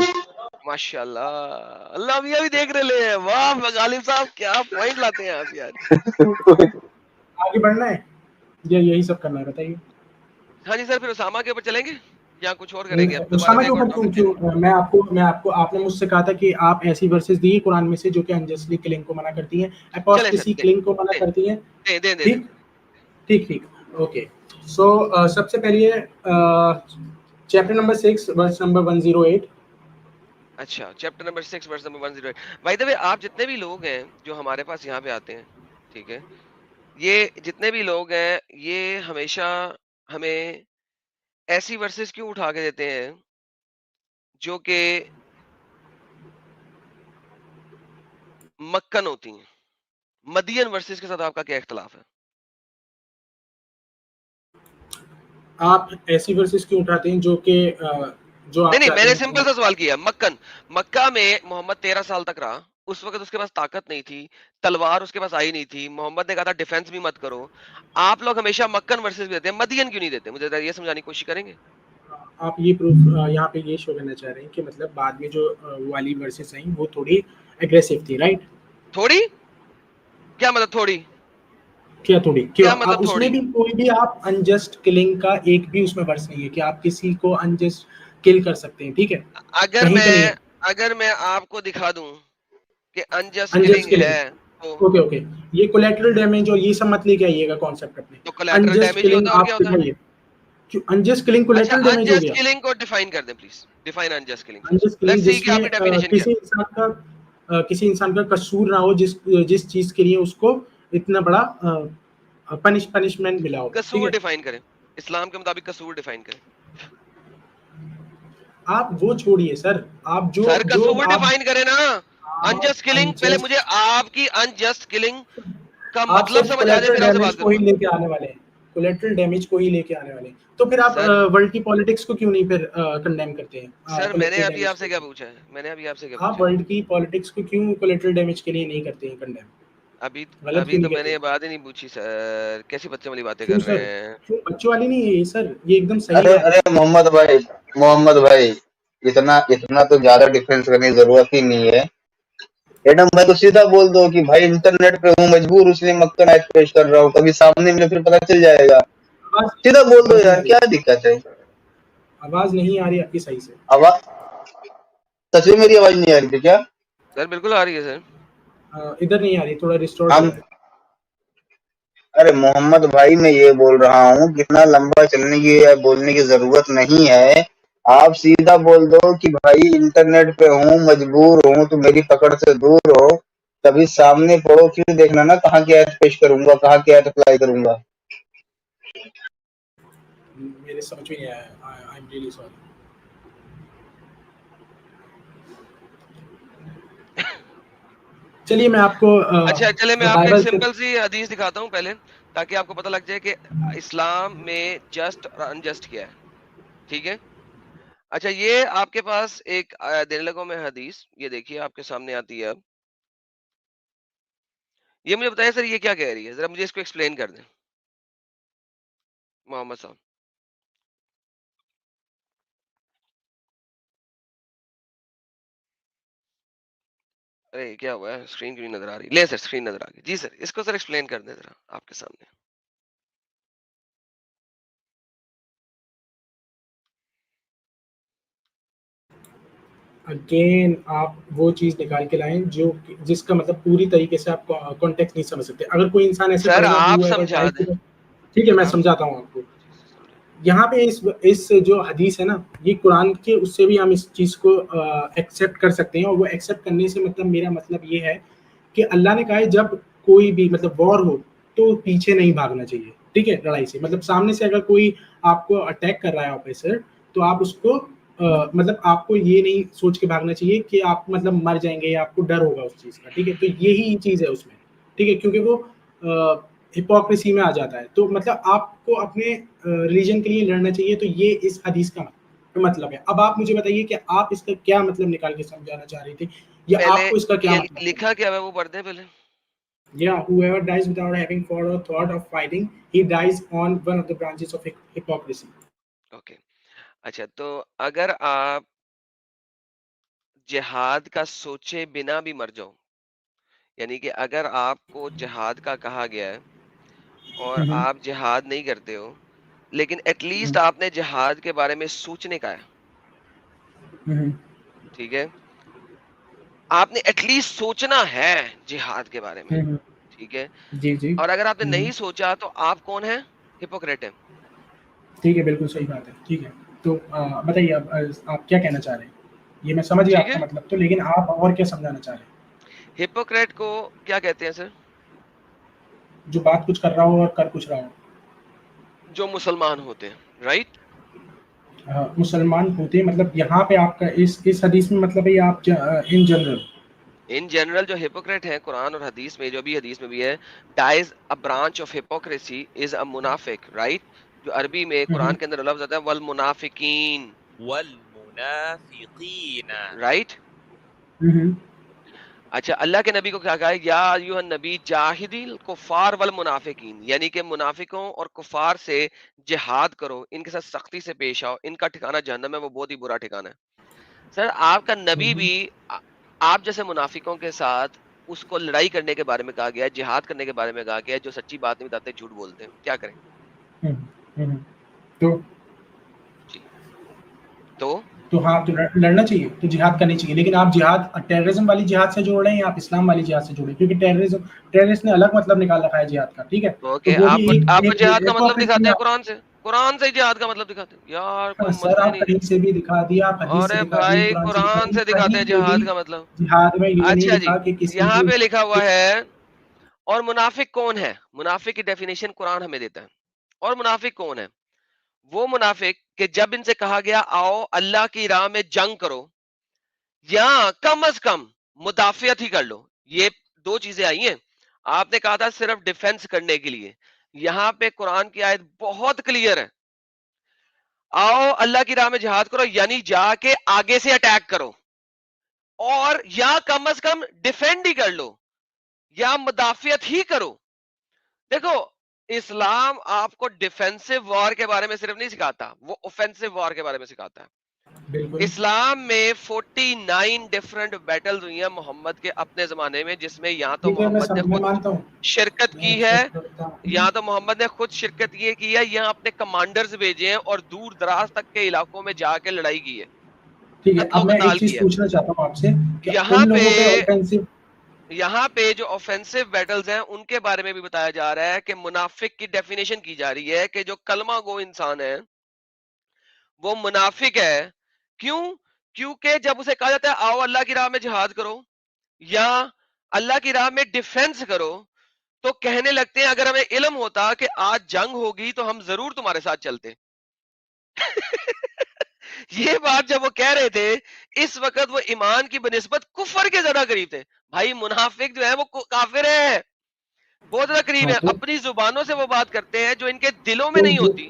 ماشاء اللہ, اللہ میاں بھی دیکھ رہے ہیں. واہ غالب صاحب, کیا پوائنٹ لاتے ہیں آپ یار. آگے بڑھنا ہے یا یہی سب کرنا ہے, بتائیے. ہاں جی سر, پھر اسامہ کے اوپر چلیں گے یا کچھ اور کریں گے؟ اب دوبارہ اسامہ سے کے ایک اور اوپر ٹاپک کیوں, لیں گے. آپ نے مجھ سے کہا تھا کہ آپ ایسی ورسز دیے قرآن میں سے جو کہ انجسٹلی کلنگ کو منع کرتی ہیں, چلے سر, اپوسٹیسی دیں کلنگ کو منع دیں کرتی ہیں. دیں دیں دیں دیں. ٹھیک ٹھیک, اوکے. سو سب سے پہلے چیپٹر نمبر 6 ورس نمبر 108. اچھا, chapter number 6 verse number 108. By the way, آپ جتنے بھی لوگ ہیں جو ہمارے پاس یہاں پہ آتے ہیں, ٹھیک ہے, یہ جتنے بھی لوگ ہیں, یہ ہمیشہ ہمیں ایسی ورسز کیوں اٹھا کے دیتے ہیں جو کہ مکن ہوتی ہیں. مدین ورسز کے ساتھ آپ کا کیا اختلاف ہے؟ آپ ایسی ورسز کیوں اٹھاتے ہیں جو کہ جو نہیں آپ نہیں, میں چاہتے نے ہیں سمپل سا سوال کیا. مکہ میں محمد 13 سال تک رہا, اس وقت اس کے پاس طاقت نہیں تھی, تلوار اس کے پاس آئی نہیں تھی, محمد نے کہا تھا ڈیفینس بھی مت کرو. آپ لوگ ہمیشہ مکن ورسز بھی دیتے ہیں, مدین کیوں نہیں دیتے؟ مجھے یہ سمجھانے کی کوشش کریں گے. آپ یہ پروف یہاں پہ یہ شو کرنا چاہ رہے ہیں کہ مطلب بعد میں جو والی ورسز ہیں وہ تھوڑی اگریسو تھی, رائٹ؟ تھوڑی کیا مطلب تھوڑی؟ کیا تھوڑی کیوں, کیا مطلب اس میں تھوڑی؟ بھی کوئی بھی آپ انجسٹ کلنگ کا ایک بھی اس میں ورس نہیں ہے کہ آپ کسی کو انجسٹ کل کر سکتے ہیں, ٹھیک ہے, کہیں پہ نہیں ہے اگر میں آپ کو دکھا دوں کہ انجسٹ انجسٹ کلنگ کلنگ. ہے تو اوکے, یہ کولیٹرل ڈیمیج اور یہ سب مت لے کے آئیے گا کانسیپٹ اپنے. کولیٹرل انجسٹ ڈیمیج ہی کلنگ ہوتا ہے, اور کیا آپ ہوتا ہے؟ سکھائیے, انجسٹ کلنگ اچھا, کولیٹرل ڈیمیج ہو انجسٹ گیا. کلنگ کو ڈیفائن کر دیں please. Define unjust killing first. Unjust killing let's see جس کہ میں آپ کی ڈیفینیشن کیا ہے. کسی انسان کا قصور نہ ہو, جس چیز کے لیے اس کو اتنا بڑا پنشمنٹ ملا ہو, ٹھیک قصور ہے. ڈیفائن کریں, اسلام کے مطابق قصور ڈیفائن کریں. آپ وہ چھوڑیے سر, آپ جو سر جو قصور آپ ڈیفائن کریں نا. انجسٹ کلنگ, پہلے مجھے آپ کی انجسٹ کلنگ کا آپ مطلب صرف سمجھ آ جائے, کولیٹرل پھر آپ سے ڈیمیج بات کو ہی کروں گا. لے کے آنے والے ہیں, کولیٹرل ڈیمیج کو ہی لے کے آنے والے ہیں. تو پھر آپ سر ورلڈ کی پالیٹکس کو کیوں نہیں پھر کنڈیم کرتے ہیں سر میں نے کولیٹرل ابھی ڈیمیج آپ کو؟ سے کیا پوچھا ہے, میں نے ابھی آپ سے کیا آپ پوچھا ہے؟ ورلڈ کی پالیٹکس کو کیوں کولیٹرل ڈیمیج کے لیے نہیں کرتے ہیں کنڈیم؟ ابھی غلط ابھی کیوں تو نہیں میں نے کہتے؟ یہ بات ہی نہیں پوچھی سر, کیسی بچے والی باتیں کیوں کر سر, رہے ہیں. کیوں بچوں والی نہیں ہے یہ سر, یہ ایک دم صحیح ارے بات ہے. ارے محمد بھائی اتنا تو زیادہ ڈیفرنس کرنے کی ضرورت ہی نہیں ہے. ایڈم بھائی کو سیدھا بول دو کہ بھائی انٹرنیٹ پہ ہوں, مجبور اس لیے مکن ایپ پیش کر رہا ہوں, کبھی سامنے ملے پھر پتہ چل جائے گا. سیدھا بول دو آواز نہیں یار, آ رہی, کیا دقت ہے؟ آواز نہیں آ رہی آپ کی صحیح سے. آواز سچ میں میری آواز نہیں آ رہی تھی کیا؟ سر بالکل آ رہی ہے سر. ادھر نہیں آ رہی, تھوڑا ریسٹورٹ ہو ہم رہا ہے. ارے محمد بھائی میں یہ بول رہا ہوں کتنا لمبا چلنے کی یا بولنے کی ضرورت نہیں ہے. آپ سیدھا بول دو کہ بھائی انٹرنیٹ پہ ہوں, مجبور ہوں, تو میری پکڑ سے دور ہو, کبھی سامنے پڑھو, پھر دیکھنا نا کہاں کی ایپ پیش کروں گا, کہاں کی ایپ اپلائی کروں گا. میرے سمجھ میں نہیں آیا, آئی ایم ریئلی سوری. چلیے میں آپ کو اچھا چلے, میں آپ کو ایک بائبل سے, سمپل سی حدیث دکھاتا ہوں پہلے, تاکہ آپ کو پتہ لگ جائے کہ اسلام میں جسٹ اور انجسٹ کیا ہے. ٹھیک ہے, اچھا یہ آپ کے پاس ایک دینے لگوں میں حدیث، یہ دیکھیے آپ کے سامنے آتی ہے اب. یہ مجھے بتائیں سر یہ کیا کہہ رہی ہے، ذرا مجھے اس کو ایکسپلین کر دیں محمد صاحب. ارے کیا ہوا ہے، اسکرین کیوں نہیں نظر آ رہی؟ لے سر اسکرین نظر آ گئی. جی سر اس کو سر ایکسپلین کر دیں ذرا آپ کے سامنے. اگین آپ وہ چیز نکال کے لائیں جو جس کا مطلب پوری طریقے سے آپ کانٹیکٹ نہیں سمجھ سکتے. اگر کوئی انسان ایسے سر پڑھے گا آپ whoever سمجھا dies دیں. ٹھیک ہے میں آپ سمجھاتا ہوں آپ کو. جی سر سمجھا. یہاں پہ اس جو حدیث ہے نا یہ قرآن کے اس سے بھی ہم اس چیز کو ایکسیپٹ کر سکتے ہیں. اور وہ ایکسیپٹ کرنے سے مطلب میرا مطلب یہ ہے کہ اللہ نے کہا ہے جب کوئی بھی مطلب وار ہو تو پیچھے نہیں بھاگنا چاہیے. ٹھیک ہے، لڑائی سے مطلب سامنے سے اگر کوئی آپ کو اٹیک کر رہا ہے آفیسر تو آپ اس کو مطلب آپ کو یہ نہیں سوچ کے بھاگنا چاہیے کہ آپ مطلب مر جائیں گے یا آپ کو ڈر ہوگا اس چیز کا. ٹھیک ہے، تو یہی چیز ہے اس میں. ٹھیک ہے، کیونکہ وہ ہپوکریسی میں آ جاتا ہے. تو مطلب آپ کو اپنے ریلیجن کے لیے لڑنا چاہیے. تو یہ اس حدیث کا مطلب ہے. اب آپ مجھے بتائیے کہ آپ اس کا کیا مطلب نکال کے سمجھانا چاہ رہی تھی یا آپ پہلے کو اس کا کیا یہ مطلب لکھا کیا ہے وہ پڑھ دیں پہلے. Yeah, whoever dies without having fought or thought of fighting, he dies on one of the branches of hypocrisy. Okay اچھا تو اگر آپ جہاد کا سوچے بنا بھی مر جاؤ، یعنی کہ اگر آپ کو جہاد کا کہا گیا ہے اور آپ جہاد نہیں کرتے ہو لیکن ایٹ لیسٹ آپ نے جہاد کے بارے میں سوچنے کا ہے. ٹھیک ہے، آپ نے ایٹ لیسٹ سوچنا ہے جہاد کے بارے میں. ٹھیک ہے، جی جی اور اگر آپ نے نہیں سوچا تو آپ کون ہیں؟ ہپوکریٹ ہیں. ٹھیک ہے، بالکل صحیح بات ہے. ٹھیک ہے، تو بتائیے اب آپ کیا کہنا چاہ رہے ہیں. یہ میں سمجھ گیا ٹھیک آپ ہے، کا مطلب تو، لیکن آپ اور کیا سمجھانا چاہ رہے ہیں. ہپوکریٹ کو کیا کہتے ہیں سر؟ جو بات کچھ کر رہا ہو اور کر کچھ رہا ہو. جو مسلمان ہوتے ہیں، رائٹ. مسلمان ہوتے مطلب یہاں پہ آپ کا اس حدیث میں مطلب ہے آپ ان جنرل ان جنرل جو ہپوکریٹ ہیں قرآن اور حدیث میں، جو بھی حدیث میں بھی ہے، dies a branch of hypocrisy is a منافق، رائٹ. جو عربی میں قرآن کے اندر لفظ آتا ہے والمنافقین، والمنافقین. رائٹ. اچھا اللہ کے نبی کو کیا کہا ہے؟ یا ایھا النبی جاہدی الکفار والمنافقین، یعنی کہ منافقوں اور کفار سے جہاد کرو، ان کے ساتھ سختی سے پیش آؤ، ان کا ٹھکانہ جہنم ہے، وہ بہت ہی برا ٹھکانہ ہے. سر آپ کا نبی بھی آپ جیسے منافقوں کے ساتھ اس کو لڑائی کرنے کے بارے میں کہا گیا ہے، جہاد کرنے کے بارے میں کہا گیا ہے، جو سچی بات نہیں بتاتے، جھوٹ بولتے ہیں. کیا کریں؟ تو جی تو تو ہاں تو لڑنا چاہیے، تو جہاد کرنی چاہیے. لیکن آپ جہاد ٹیررزم والی جہاد سے جوڑ رہے ہیں یا آپ اسلام والی جہاد سے جوڑ رہے ہیں؟ کیونکہ ٹیررسٹ نے الگ مطلب نکال رکھا ہے جہاد کا. ٹھیک ہے، تو اوکے، وہ بھی آپ کو ایک جہاد کا مطلب hypocrisy دکھاتے میں. ہیں قرآن سے ہی جہاد کا مطلب دکھاتے ہیں یار، کوئی سر مسئلہ ہی آپ نہیں ہے. کہیں سے بھی دکھا دیا، آپ حدیث سے ارے دکھا دیے، بھائی قرآن سے دکھا قرآن دیے، سے دکھاتے ہیں کہیں پہ بھی جہاد کا مطلب. جہاد میں یہ نہیں اچھا جی، لکھا کہ کسی یہاں کو. پہ لکھا ہوا ہے. اور منافق کون ہے؟ منافق کی ڈیفینیشن قرآن ہمیں دیتا ہے. اور منافق کون ہے؟ وہ منافق کہ جب ان سے کہا گیا آؤ اللہ کی راہ میں جنگ کرو یا کم از کم مدافعت ہی کر لو. یہ دو چیزیں آئی ہیں. آپ نے کہا تھا صرف ڈیفنس کرنے کے لیے، یہاں پہ قرآن کی آیت بہت کلیئر ہے. آؤ اللہ کی راہ میں جہاد کرو یعنی جا کے آگے سے اٹیک کرو، اور یا کم از کم ڈیفینڈ ہی کر لو یا مدافعت ہی کرو. دیکھو اسلام آپ کو ڈیفینسو وار کے بارے میں صرف نہیں سکھاتا، وہ اوفینسو وار کے بارے میں سکھاتا ہے. بالکل اسلام میں 49 ڈفرنٹ بیٹلز ہوئی ہیں محمد کے اپنے زمانے میں، جس میں یا تو ٹھیک ہے، محمد نے میں خود مانتا ہوں، شرکت میں کی ہے، ایکسیپٹ کرتا ہوں. یا تو محمد نے خود شرکت یہ کی ہے، یا اپنے کمانڈرز بھیجے ہیں اور دور دراز تک کے علاقوں میں جا کے لڑائی کی ہے، ٹھیک ہے. قتل و اب میں ایک قتال چیز کی ہے. پوچھنا چاہتا ہوں آپ سے کہ یہاں ان پہ لوگوں پہ اوفینسو. یہاں پہ جو آفینسو بیٹلز ہیں ان کے بارے میں بھی بتایا جا رہا ہے کہ منافق کی ڈیفینیشن کی جا رہی ہے کہ جو کلمہ گو انسان ہے وہ منافق ہے. کیوں؟ کیونکہ جب اسے کہا جاتا ہے آؤ اللہ کی راہ میں جہاد کرو یا اللہ کی راہ میں ڈیفنس کرو، تو کہنے لگتے ہیں اگر ہمیں علم ہوتا کہ آج جنگ ہوگی تو ہم ضرور تمہارے ساتھ چلتے. یہ بات جب وہ کہہ رہے تھے اس وقت وہ ایمان کی بنسبت کفر کے زیادہ قریب تھے. بھائی منافق جو ہے وہ کافر ہے، بہت زیادہ قریب ہاں ہے. تو اپنی زبانوں سے وہ بات کرتے ہیں جو ان کے دلوں میں نہیں جو ہوتی.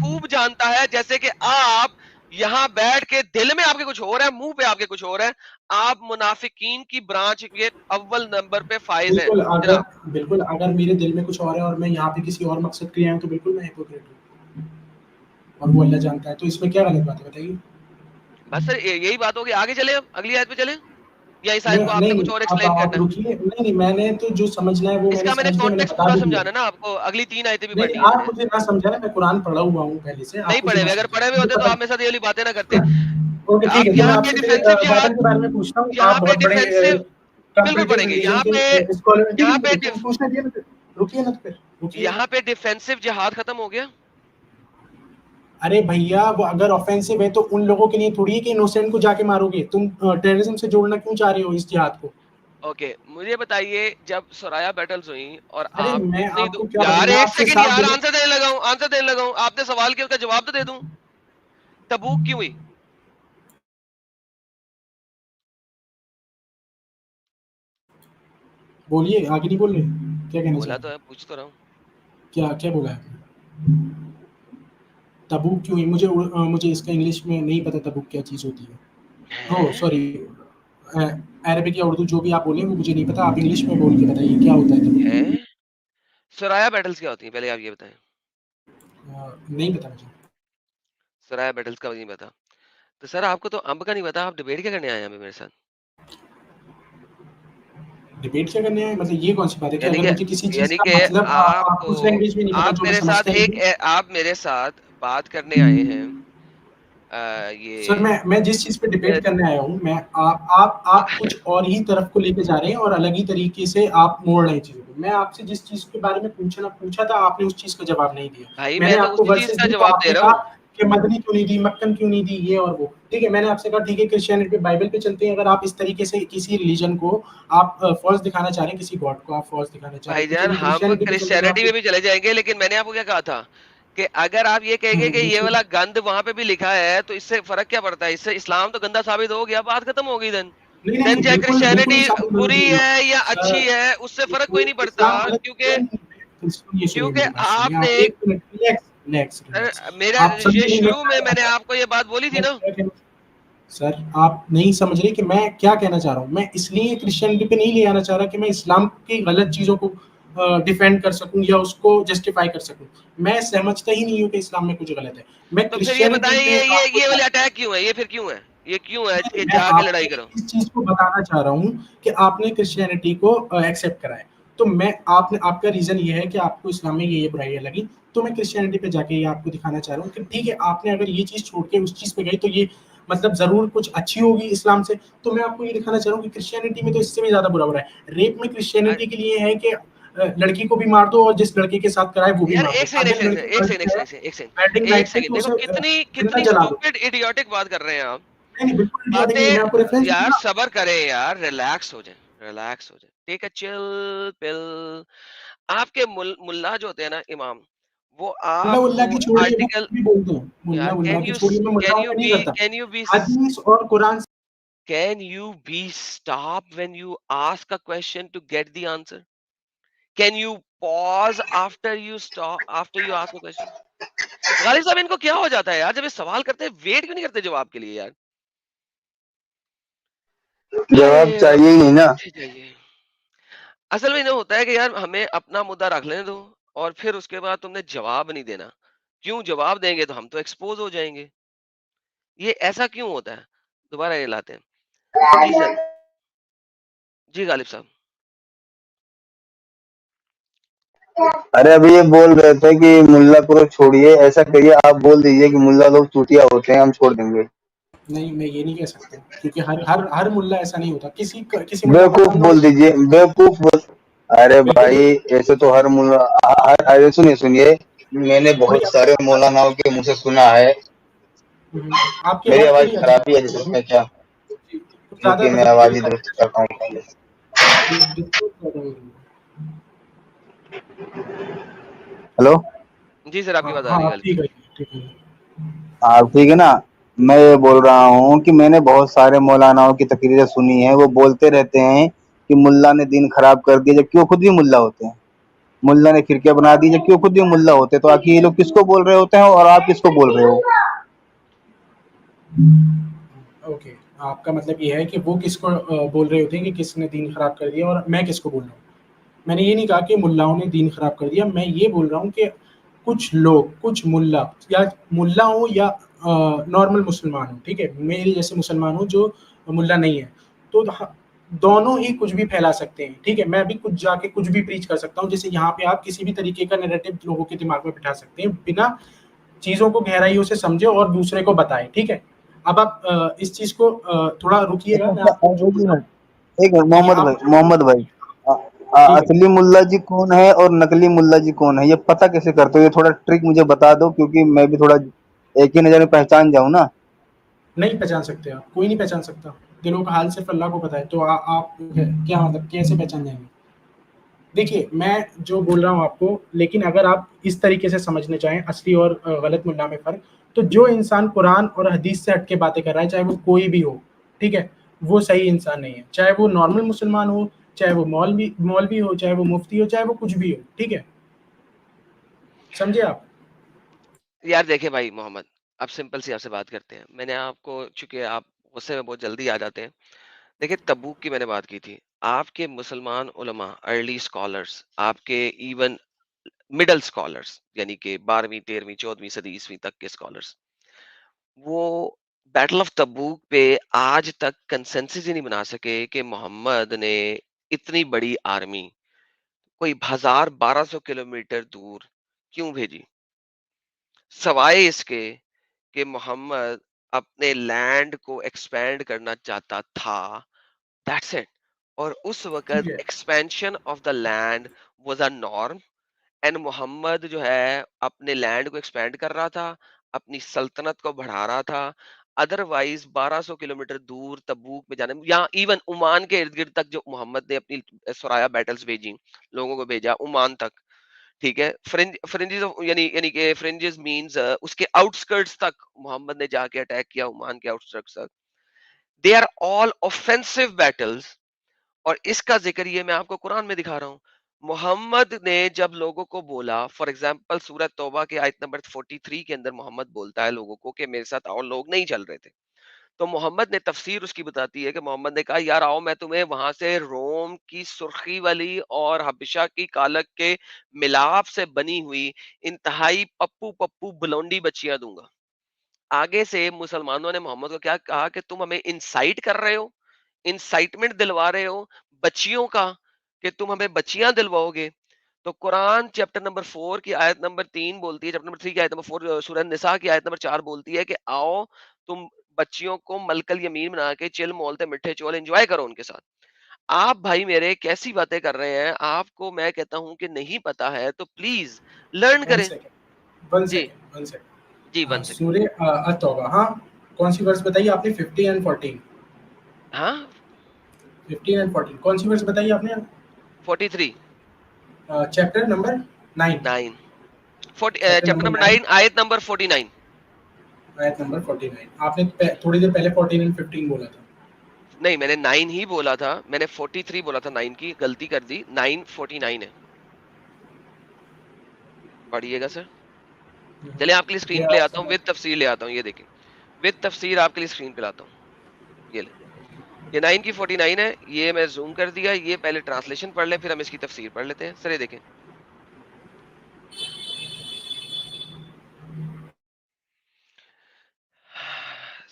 خوب جانتا ہے. جیسے کہ آپ یہاں بیٹھ کے دل میں آپ کے کچھ ہو رہا ہے, منہ پہ آپ کے کچھ ہو رہا ہے. آپ منافقین کی برانچ کے اول نمبر پہ فائز ہیں جناب. بالکل اگر میرے دل میں کچھ اور ہے اور میں یہاں پہ کسی اور مقصد کے لیے آیا ہوں تو بالکل میں ہپوکریٹ ہوں اور وہ اللہ جانتا ہے. تو اس میں کیا غلط بات ہے بتائیے؟ بس سر یہی بات ہوگی. آگے چلیں, اب اگلی آیت پہ چلیں, یا اس آیت کو آپ نے نہیں کچھ اور اب ایکسپلین آپ کرنا ہے؟ رکیے. نہیں میں نے تو جو سمجھنا ہے وہ اس میں نے کا میں نے سمجھ لیا, میں نے کانٹیکس بتا پورا بھی دیا. سمجھانا نا آپ کو, اگلی 3 آیتیں بھی نہیں پڑھنی ہے میں آپ نے. مجھے نہ سمجھانا, میں قرآن پڑھا ہوا ہوں پہلے سے, نہیں آپ مجھے پڑھے نہ ہوئے, اگر پڑھے سمجھائیں, ہوئے مجھے ہوتے تو پتا. آپ میرے ساتھ یہ والی باتیں نہ کرتے. اوکے ٹھیک ہے, آپ تو میں یہاں آپ پہ سے ڈیفینسو بائبل جہاد, کے بارے میں پوچھتا ہوں. یہاں آپ پہ بہت بڑے ڈیفینسو بالکل کمپیٹیو پڑھیں گے. یہاں ریلیجن پہ کے اسکالر. ٹھیک یہاں ہے پہ ٹھیک ہے, پوچھنا دیا نا, رکیے نا, پھر رکیے. یہاں پہ ڈیفینسو جہاد ختم ہو گیا. ارے بھیا وہ اگر آفینسو ہے تو ان لوگوں کے لیے تھوڑی ہے کہ انوسینٹ کو جا کے مارو گے. تم ٹیررزم سے جوڑنا کیوں چاہ رہے ہو اس جہاد کو؟ اوکے مجھے بتائیے, جب سرایا بیٹلز ہوئیں اور ارے آپ میں اتنی آپ کو کیا بتاؤں, یار میں ایک آپ سے سیکنڈ صاف یار, بولوں. آنسر دینے لگا ہوں. آپ نے سوال کیا, اس کا جواب تو دے دوں. تبوک کیوں ہوئی؟ بولیے, آگے نہیں بول رہے, کیا کہنا چاہ بولا رہے تو ہیں؟ ہے, پوچھ تو رہا ہوں. کیا بولا ہے؟ تبوک کیوں ہوئی؟ مجھے اس کا انگلش میں نہیں پتا تبوک کیا چیز ہوتی ہے. او سوری, عربک یا اردو جو بھی آپ بولیں وہ مجھے نہیں پتا, آپ انگلش میں بول کے بتائیے کیا ہوتا ہے تبوک. سرایا بیٹلز کیا ہوتی ہیں, پہلے آپ یہ بتائیں. نہیں پتا مجھے. سرایا بیٹلز کا نہیں پتا تو سر آپ کو تو امب کا نہیں پتا, آپ ڈیبیٹ کیا کرنے آئے ہیں ابھی میرے ساتھ؟ ڈیبیٹ کیا کرنے ہیں مطلب یہ کون سی بات ہے کہ یعنی اگر کہ مجھے کسی چیز یعنی کا کہ مطلب آپ آپ کو, اس لینگویج میں نہیں پتا آپ جو میں میرے ساتھ سمجھتا ہی نہیں. آپ میرے ساتھ بات کرنے آئے ہیں سر یہ میں جس چیز پہ ڈیبیٹ کرنے آیا ہوں, میں آپ کچھ اور ہی طرف کو لے کے جا رہے ہیں اور الگ ہی طریقے سے آپ موڑ رہے ہیں چیزوں کو. میں آپ سے جس چیز کے بارے میں پوچھا تھا, آپ نے اس چیز کا جواب نہیں دیا. بھائی میں میں نے تو آپ کو اسی چیز ورسز کا دی تو جواب آپ دے نے رہا کہا ہوں. کہ مدنی کیوں نہیں دی, مکن کیوں نہیں دی, یہ اور وہ. ٹھیک ہے, میں نے آپ سے کہا ٹھیک ہے کرسچینٹی پہ, بائبل پہ چلتے ہیں. اگر آپ اس طریقے سے کسی ریلیجن کو آپ فالس دکھانا چاہ رہے ہیں, کسی گاڈ کو آپ فالس دکھانا چاہ رہے بھائی ہیں, تو جان چلیے ہم کرسچینٹی پہ چلتے ہیں. کرسچینٹی میں بھی چلے جائیں گے, لیکن میں نے آپ کو کیا کہا تھا کہ اگر آپ یہ کہیں گے کہ یہ والا گند وہاں پہ بھی لکھا ہے تو اس سے فرق کیا پڑتا ہے, اس سے اسلام تو گندا ثابت ہو گیا, بات ختم ہو گئی. نہیں دین نہیں چاہے بالکل بالکل کرسچینٹی بری ہے یا سر, اچھی ہے, اس سے فرق کوئی نہیں پڑتا. اسلام غلط سنیے کیونکہ میری بات سنیے, آپ آپ نے ایک منٹ ریلیکس, میرا آپ سمجھے نہیں شروع میں نے آپ کو یہ بات بولی تھی نا. سر آپ نہیں سمجھ رہے کہ میں کیا کہنا چاہ رہا ہوں. میں اس لیے کرسچینٹی پہ نہیں لے آنا چاہ رہا کہ میں اسلام کی غلط چیزوں کو ڈیفینڈ کر سکوں یا اس کو جسٹیفائی کر سکوں. میں سمجھتا ہی نہیں ہوں کہ اسلام میں کچھ غلط ہے. میں تو پھر یہ کرسچینٹی بتائیں پہ آپ کو یہ والے اٹیک کیوں ہے, یہ پھر کیوں ہے, یہ کیوں ہے کہ میں جا کے آپ لڑائی کو کرو. اس چیز کو بتانا چاہ رہا ہوں کہ آپ نے کرسچینٹی کو ایکسیپٹ کرا ہے, تو میں آپ کا ریزن یہ ہے کہ آپ کو اسلام میں یہ برائیاں لگی, تو میں کرسچینٹی پہ جا کے یہ آپ کو دکھانا چاہ رہا ہوں کہ ٹھیک ہے آپ نے اگر یہ چیز چھوڑ کے اس چیز پہ گئی تو یہ مطلب ضرور کچھ اچھی ہوگی اسلام سے. تو میں آپ کو یہ دکھانا چاہ رہا ہوں کہ کرسچینٹی میں تو اس سے بھی زیادہ برا ہے. ریپ میں کرسچینٹی کے لیے ہے کہ لڑکی کو بھی مار دو اور جس لڑکے کے ساتھ کرائے وہ بھی یار مار دو. ایک سیکنڈ اگر لڑکی غلط ہے ویڈنگ ایک نائٹ پہ سیکنڈ تو دیکھو اسے کتنی زندہ جلا دو. اسٹوپڈ ایڈیوٹک بات کر رہے ہیں آپ. نہیں نہیں بالکل ایڈیوٹک نہیں, میں آپ کو باتیں ریفرنس یار دوں گا. صبر کریں یار, ریلیکس ہو جائیں, ٹیک اے چل پل. آپ کے ملا جو ہوتے ہیں نا امام, وہ ملا آپ اللہ کو کی چھوڑیے, وہ آرٹیکل, کچھ بھی بولتے ہیں. ملا یار اللہ کی چھوڑیے, میں ملا پہ نہیں کرتا. حدیث اور قرآن سے can you be stop when you ask a question to get the answer? Can you pause after you ask a question? غالب صاحب ان کو کیا ہو جاتا ہے یار, جب یہ سوال کرتے ہیں ویٹ کیوں نہیں کرتے جواب کے لیے یار. جواب چاہیے ہی نا. اصل میں یہ ہوتا ہے کہ یار ہمیں اپنا مدعا رکھ لینے دو, اور پھر اس کے بعد تم نے جواب نہیں دینا. کیوں جواب دیں گے تو ہم تو ایکسپوز ہو جائیں گے. یہ ایسا کیوں ہوتا ہے, دوبارہ یہ لاتے ہیں. جی سر, جی غالب صاحب. ارے ابھی یہ بول رہے تھے کہ ملا کو چھوڑیے, ایسا کریے آپ بول دیجیے کہ ملا لوگ چوٹیا ہوتے ہیں, ہم چھوڑ دیں گے. نہیں, میں یہ نہیں کہہ سکتا کیونکہ ہر ملا ایسا نہیں ہوتا. کسی ملا کو بیوقوف نام لو. بول دیجیے, بیوقوف بول. ارے بالکل بھائی ایسے تو ہر ملا, سنیے, میں نے بہت سارے مولاناؤں کے منہ سے سنا ہے. آپ کی میری آواز آواز تھوڑی عجیب خرابی ہے جس میں کیا, زیادہ کیونکہ میں مطلب آواز کلیئر ہی کریں. درست کرتا ہوں پہلے. ہلو, جی سر, آپ کی بات آ ہاں رہی ہے آپ غالب ٹھیک صاحب. ہے, ٹھیک ہے. ہاں ٹھیک ہے نا. میں یہ بول رہا ہوں کہ میں نے بہت سارے مولاناؤں کی تقریریں سنی ہیں, وہ بولتے رہتے ہیں کہ ملا نے دین خراب کر دیا, جبکہ وہ خود بھی ملا ہوتے ہیں. ملا نے کھڑکیاں بنا دی جبکہ وہ خود بھی ملا ہوتے. تو آخر یہ لوگ کس کو بول رہے ہوتے ہیں اور آپ کس کو بول رہے ہو؟ اوکے، آپ کا مطلب یہ ہے کہ وہ کس کو بول رہے ہوتے ہیں کہ کس نے دین خراب کر دیا، اور میں کس کو بول رہا ہوں. میں نے یہ نہیں کہا کہ ملاؤں نے دین خراب کر دیا، میں یہ بول رہا ہوں کہ کچھ لوگ، کچھ ملا ہوں یا نارمل مسلمان ہوں، ٹھیک ہے، میرے جیسے مسلمان ہوں جو ملا نہیں ہے، تو دونوں ہی کچھ بھی پھیلا سکتے ہیں. ٹھیک ہے، میں بھی کچھ جا کے کچھ بھی پریچ کر سکتا ہوں، جیسے یہاں پہ آپ کسی بھی طریقے کا نیریٹو لوگوں کے دماغ میں بٹھا سکتے ہیں بنا چیزوں کو گہرائیوں سے سمجھے اور دوسرے کو بتائے. ٹھیک ہے، اب آپ اس چیز کو تھوڑا رکیے گا، میں آپ کو جو بول رہا ہوں. ایک منٹ دیکھیے محمد آپ بھائی، محمد بھائی، ٹھیک ہے، اصلی ملا جی کون ہے اور نقلی ملا جی کون ہے، یہ پتہ کیسے کرتے ہو؟ یہ تھوڑا ٹرک مجھے بتا دو، کیونکہ میں بھی تھوڑا ایک ہی نظر میں پہچان جاؤں نا. نہیں پہچان سکتے آپ، کوئی نہیں پہچان سکتا، دلوں کا حال صرف اللہ کو پتہ ہے. تو آپ کیا مطلب کیسے پہچان جائیں گے؟ دیکھیے میں جو بول رہا ہوں آپ کو، لیکن اگر آپ اس طریقے سے سمجھنا چاہیں اصلی اور غلط ملا میں فرق، تو جو انسان قرآن اور حدیث سے ہٹ کے باتیں کر رہا ہے، چاہے وہ کوئی بھی ہو، ٹھیک ہے، وہ صحیح انسان نہیں ہے. چاہے وہ نارمل مسلمان ہو، چاہے وہ مولوی ہو، چاہے وہ مفتی ہو، چاہے وہ کچھ بھی ہو. ٹھیک ہے، سمجھے آپ؟ یار دیکھیں بھائی محمد، اب سمپل سی آپ سے بات کرتے ہیں. میں نے آپ کو، چونکہ آپ غصے میں بہت جلدی آ جاتے ہیں، دیکھیں تبوک کی میں نے بات کی تھی. آپ کے مسلمان علماء، ارلی اسکالرس، آپ کے ایون مڈل اسکالرس، یعنی کہ 12ویں 13ویں 14ویں صدی عیسوی تک کے اسکالرس، وہ بیٹل آف تبوک پہ آج تک کنسنسس ہی نہیں بنا سکے کہ محمد نے اتنی بڑی آرمی کوئی 1200 کلومیٹر دور کیوں بھیجی، سوائے اس کے کہ محمد اپنے لینڈ کو ایکسپینڈ کرنا چاہتا تھا. That's it. اور اس ٹھیک وقت ہے، expansion of the land was a norm, and Muhammad جو ہے اپنے لینڈ کو ایکسپینڈ کر رہا تھا، اپنی سلطنت کو بڑھا رہا تھا. ادروائز 1200 کلومیٹر دور تبوک میں جانے، یا ایون عمان کے ارد گرد تک جو محمد نے اپنی سرایا بیٹلز بھیجی، لوگوں کو بھیجا عمان تک، ٹھیک ہے، فرنجز یعنی کہ فرنجز مینز اس کے آؤٹسکرٹس تک محمد نے جا کے اٹیک کیا، عمان کے آؤٹسکرٹس تک. They are all offensive battles. اور اس کا ذکر یہ میں آپ کو قرآن میں دکھا رہا ہوں. محمد نے جب لوگوں کو بولا، فار ایگزامپل سورہ توبہ کے آیت نمبر 43 کے اندر محمد بولتا ہے لوگوں کو کہ میرے ساتھ اور لوگ نہیں چل رہے تھے، تو محمد نے تفسیر اس کی بتاتی ہے کہ محمد نے کہا یار آؤ میں تمہیں وہاں سے روم کی سرخی والی اور حبشہ کی کالک کے ملاپ سے بنی ہوئی انتہائی پپو پپو بلونڈی بچیاں دوں گا. آگے سے مسلمانوں نے محمد کو کیا کہا کہ تم ہمیں انسائٹ کر رہے ہو، انسائٹمنٹ دلوا رہے ہو بچیوں کا، کہ تم ہمیں بچیاں دلواؤ گے. تو قرآن چیپٹر نمبر 4 کی آیت نمبر 3 بولتی ہے، چیپٹر نمبر 3 کی آیت نمبر 4 سورہ نساء کی آیت نمبر 4 بولتی ہے کہ آؤ تم بچیوں کو ملکل یمین بنا کے چل مولتے میٹھے چول انجوائے کرو ان کے ساتھ. آپ بھائی میرے کیسی باتیں کر رہے ہیں، آپ کو میں کہتا ہوں کہ نہیں پتا ہے تو پلیز لرن ون کریں. سیکنڈ ون جی سیکنڈ ون جی سیکنڈ 1 سیکنڈ. سورہ التوبہ، ہاں، کون سی ورس بتائی آپ نے؟ 15 اینڈ 14. ہاں 15 اینڈ 14 کون سی ورس بتائی آپ نے؟ 43 chapter number 9. 9 chapter chapter number number 9 9 آیت نمبر 49. آیت نمبر 49. آپ نے تھوڑی دیر پہلے 14 اینڈ 15 بولا تھا. نہیں میں نے 9 ہی بولا تھا، میں نے 43 بولا تھا، 9 کی غلطی کر دی، 9:49 ہے. پڑھیے گا سر. چلے آپ کے لیے اسکرین یہ پہ لے آپ آتا سے ہوں، ود تفسیر لے آتا ہوں، یہ دیکھیں ود تفسیر آپ کے لیے اسکرین پہ لاتا ہوں. یہ لیں، یہ 9 کی 49 ہے، یہ میں زوم کر دیا. یہ پہلے ٹرانسلیشن پڑھ لیں پھر ہم اس کی تفسیر پڑھ لیتے ہیں. سر یہ دیکھیں،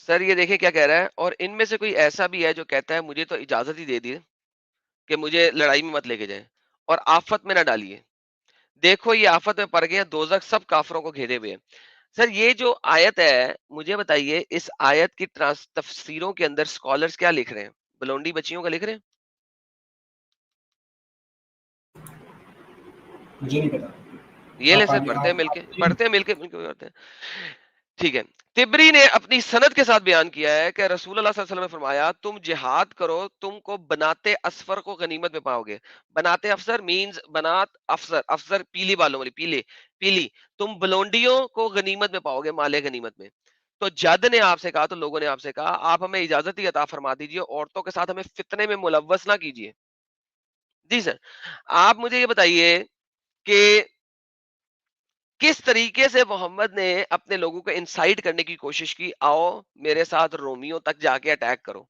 سر یہ دیکھیں کیا کہہ رہا ہے. اور ان میں سے کوئی ایسا بھی ہے جو کہتا ہے مجھے تو اجازت ہی دے دی کہ مجھے لڑائی میں مت لے کے جائیں اور آفت میں نہ ڈالیے. دیکھو یہ آفت میں پڑ گئے ہیں، دوزخ سب کافروں کو گھیرے ہوئے ہیں. سر یہ جو آیت ہے، مجھے بتائیے اس آیت کی تفسیروں کے اندر اسکالرس کیا لکھ رہے ہیں؟ بلونڈی بچیوں کا لکھ رہے ہیں؟ مجھے نہیں پتا. یہ لے آپ سر، آگے پڑھتے ہیں مل کے، آپ پڑھتے ہیں مل کے پڑھتے ہیں. ٹھیک ہے. تبری نے اپنی سند کے ساتھ بیان کیا ہے کہ رسول اللہ صلی اللہ علیہ وسلم نے فرمایا تم جہاد کرو، تم کو بناتے اسفر کو غنیمت میں پاؤ گے. بناتے افسر مینز بنات افسر، افسر پیلی بالوں والی، پیلی. تم بلونڈیوں کو غنیمت میں پاؤ گے، مال غنیمت میں. تو جد نے آپ سے کہا، تو لوگوں نے آپ سے کہا آپ ہمیں اجازت ہی عطا فرما دیجیے، عورتوں کے ساتھ ہمیں فتنے میں ملوث نہ کیجیے. جی سر. آپ مجھے یہ بتائیے کہ کس طریقے سے محمد نے اپنے لوگوں کو انسائٹ کرنے کی کوشش کی, آؤ میرے ساتھ رومیو تک جا کے اٹیک کرو,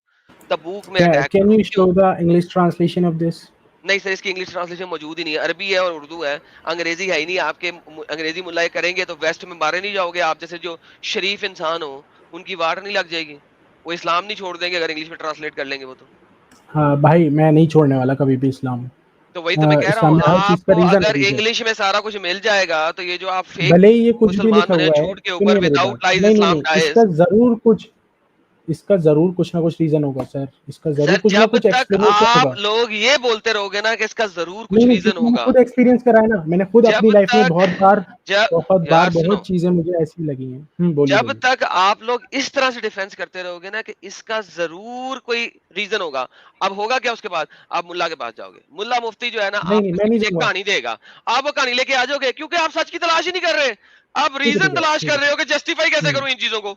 تبوک میں اٹیک Can کرو. you کیوں؟ show the English translation of this? نہیں سر, اس کی انگلش ٹرانسلیشن موجود ہی نہیں ہے, عربی ہے اور اردو ہے, انگریزی ہے ہی نہیں. آپ کے انگریزی ملائے کریں گے تو ویسٹ میں مارے نہیں جاؤ گے. آپ جیسے جو شریف انسان ہو ان کی واٹ نہیں لگ جائے گی, وہ اسلام نہیں چھوڑ دیں گے اگر انگلش میں ٹرانسلیٹ کر لیں گے وہ. ہاں بھائی میں نہیں چھوڑنے والا کبھی بھی اسلام. تو وہی تو میں کہہ رہا اسلام ہوں, میں ہر چیز آپ کا کو ریزن اگر ہے. انگلش میں سارا کچھ مل جائے گا تو یہ جو آپ فیک بھلے ہی یہ کچھ بھی مسلمان لکھا بنے ہوا ہے, جھوٹ کے اوپر سنیے میری بات, وداؤٹ لائز نہیں اسلام اس ڈائز. کا ضرور کچھ, اس کا ضرور کچھ نہ کچھ ریزن ہوگا سر, اس کا ضرور سر کچھ نہ جب کچھ تک ایکسپلینیشن آپ ہوگا. لوگ یہ بولتے رہو گے نا کہ اس کا ضرور کچھ نہیں ریزن کیونکہ میں نے ہوگا, خود ایکسپیرینس کرا ہے نا, میں نے خود اپنی جب لائف میں تک بہت بار یار سنو, بہت چیزیں مجھے ایسی لگی ہیں. بولیے جب بولیے. تک آپ لوگ اس طرح سے ڈیفینس کرتے رہو گے نا کہ اس کا ضرور کوئی ریزن ہوگا, اب ہوگا کیا اس کے بعد, آپ ملا کے پاس جاؤ گے, ملا مفتی جو ہے نا نہیں آپ کو میں نہیں ایک جاؤں گا. کہانی دے گا, آپ وہ کہانی لے کے آ جاؤ گے, کیونکہ آپ سچ کی تلاش ہی نہیں کر رہے, آپ ٹھیک ریزن ہے تلاش کر رہے ہو کہ جسٹیفائی کیسے ٹھیک ہے. کروں ان چیزوں کو.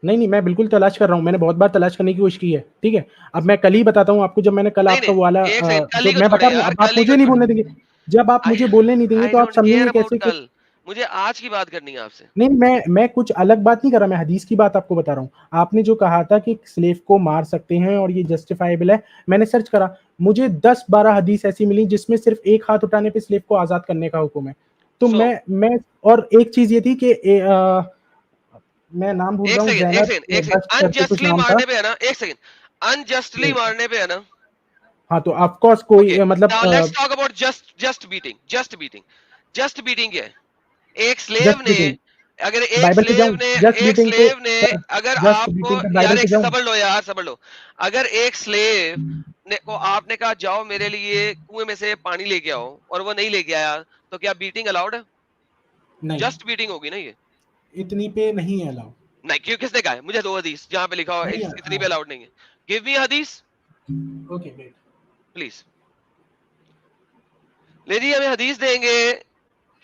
نہیں میں بالکل تلاش کر رہا ہوں, میں نے بہت بار تلاش کرنے کی کوشش کی ہے. ٹھیک ہے, اب میں کل ہی بتاتا ہوں آپ کو, جب میں نے کل نہیں آپ کا نہیں, والا ایک سیکنڈ, کل جو ہی کو میں بتا چھوڑے رہا ہوں, یار, اب آپ کل ہی کو مجھے نہیں چھوڑے. بولنے دیں گے. جب آپ مجھے بولنے نہیں دیں گے آئی تو آپ ڈونٹ کیئر سمجھیں گے اباؤٹ کیسے کہ کل, مجھے آج کی بات کرنی ہے آپ سے. نہیں میں کچھ الگ بات نہیں کر رہا, میں حدیث کی بات آپ کو بتا رہا ہوں. آپ نے جو کہا تھا کہ سلیو کو مار سکتے ہیں اور یہ جسٹیفائبل ہے, میں نے سرچ کرا, مجھے 10-12 حدیث ایسی ملی جس میں صرف ایک ہاتھ اٹھانے پہ سلیو کو آزاد کرنے کا حکم ہے. تو سو میں اور ایک چیز یہ تھی کہ میں نام بھول ایک رہا ہوں, سیکنڈ ایک سیکنڈ ایک زینب سیکنڈ, بخش کر کے کچھ انجسٹلی نام تھا. مارنے پہ ہے نا, ایک سیکنڈ, انجسٹلی مارنے پہ ہے نا. ہاں تو آف کورس کوئی اوکے مطلب now let's talk about just batting. Just batting کیا ہے؟ ایک سلیو جسٹ نے, بیٹنگ اگر ایک بائبل پہ سلیو جاؤں, نے جسٹ ایک بیٹنگ پہ سلیو نے سر, اگر جسٹ آپ کو, بیٹنگ پہ یار بائبل پہ ایک جاؤں. صبر لو, اگر ایک سلیو نے کو آپ نے کہا جاؤ میرے لیے کنویں میں سے پانی لے کے آؤ, اور وہ نہیں لے کے آیا, تو کیا بیٹنگ الاؤڈ ہے؟ نہیں جسٹ بیٹنگ ہوگی نا یہ. اتنی پہ نہیں ہے الاؤ. نہیں, کیوں, کس نے کہا ہے؟ مجھے دو حدیث جہاں پہ لکھا ہو نہیں اتنی پہ الاؤڈ نہیں ہے. گیو می حدیث اوکے ویٹ. پلیز. لے جی, ہمیں حدیث دیں گے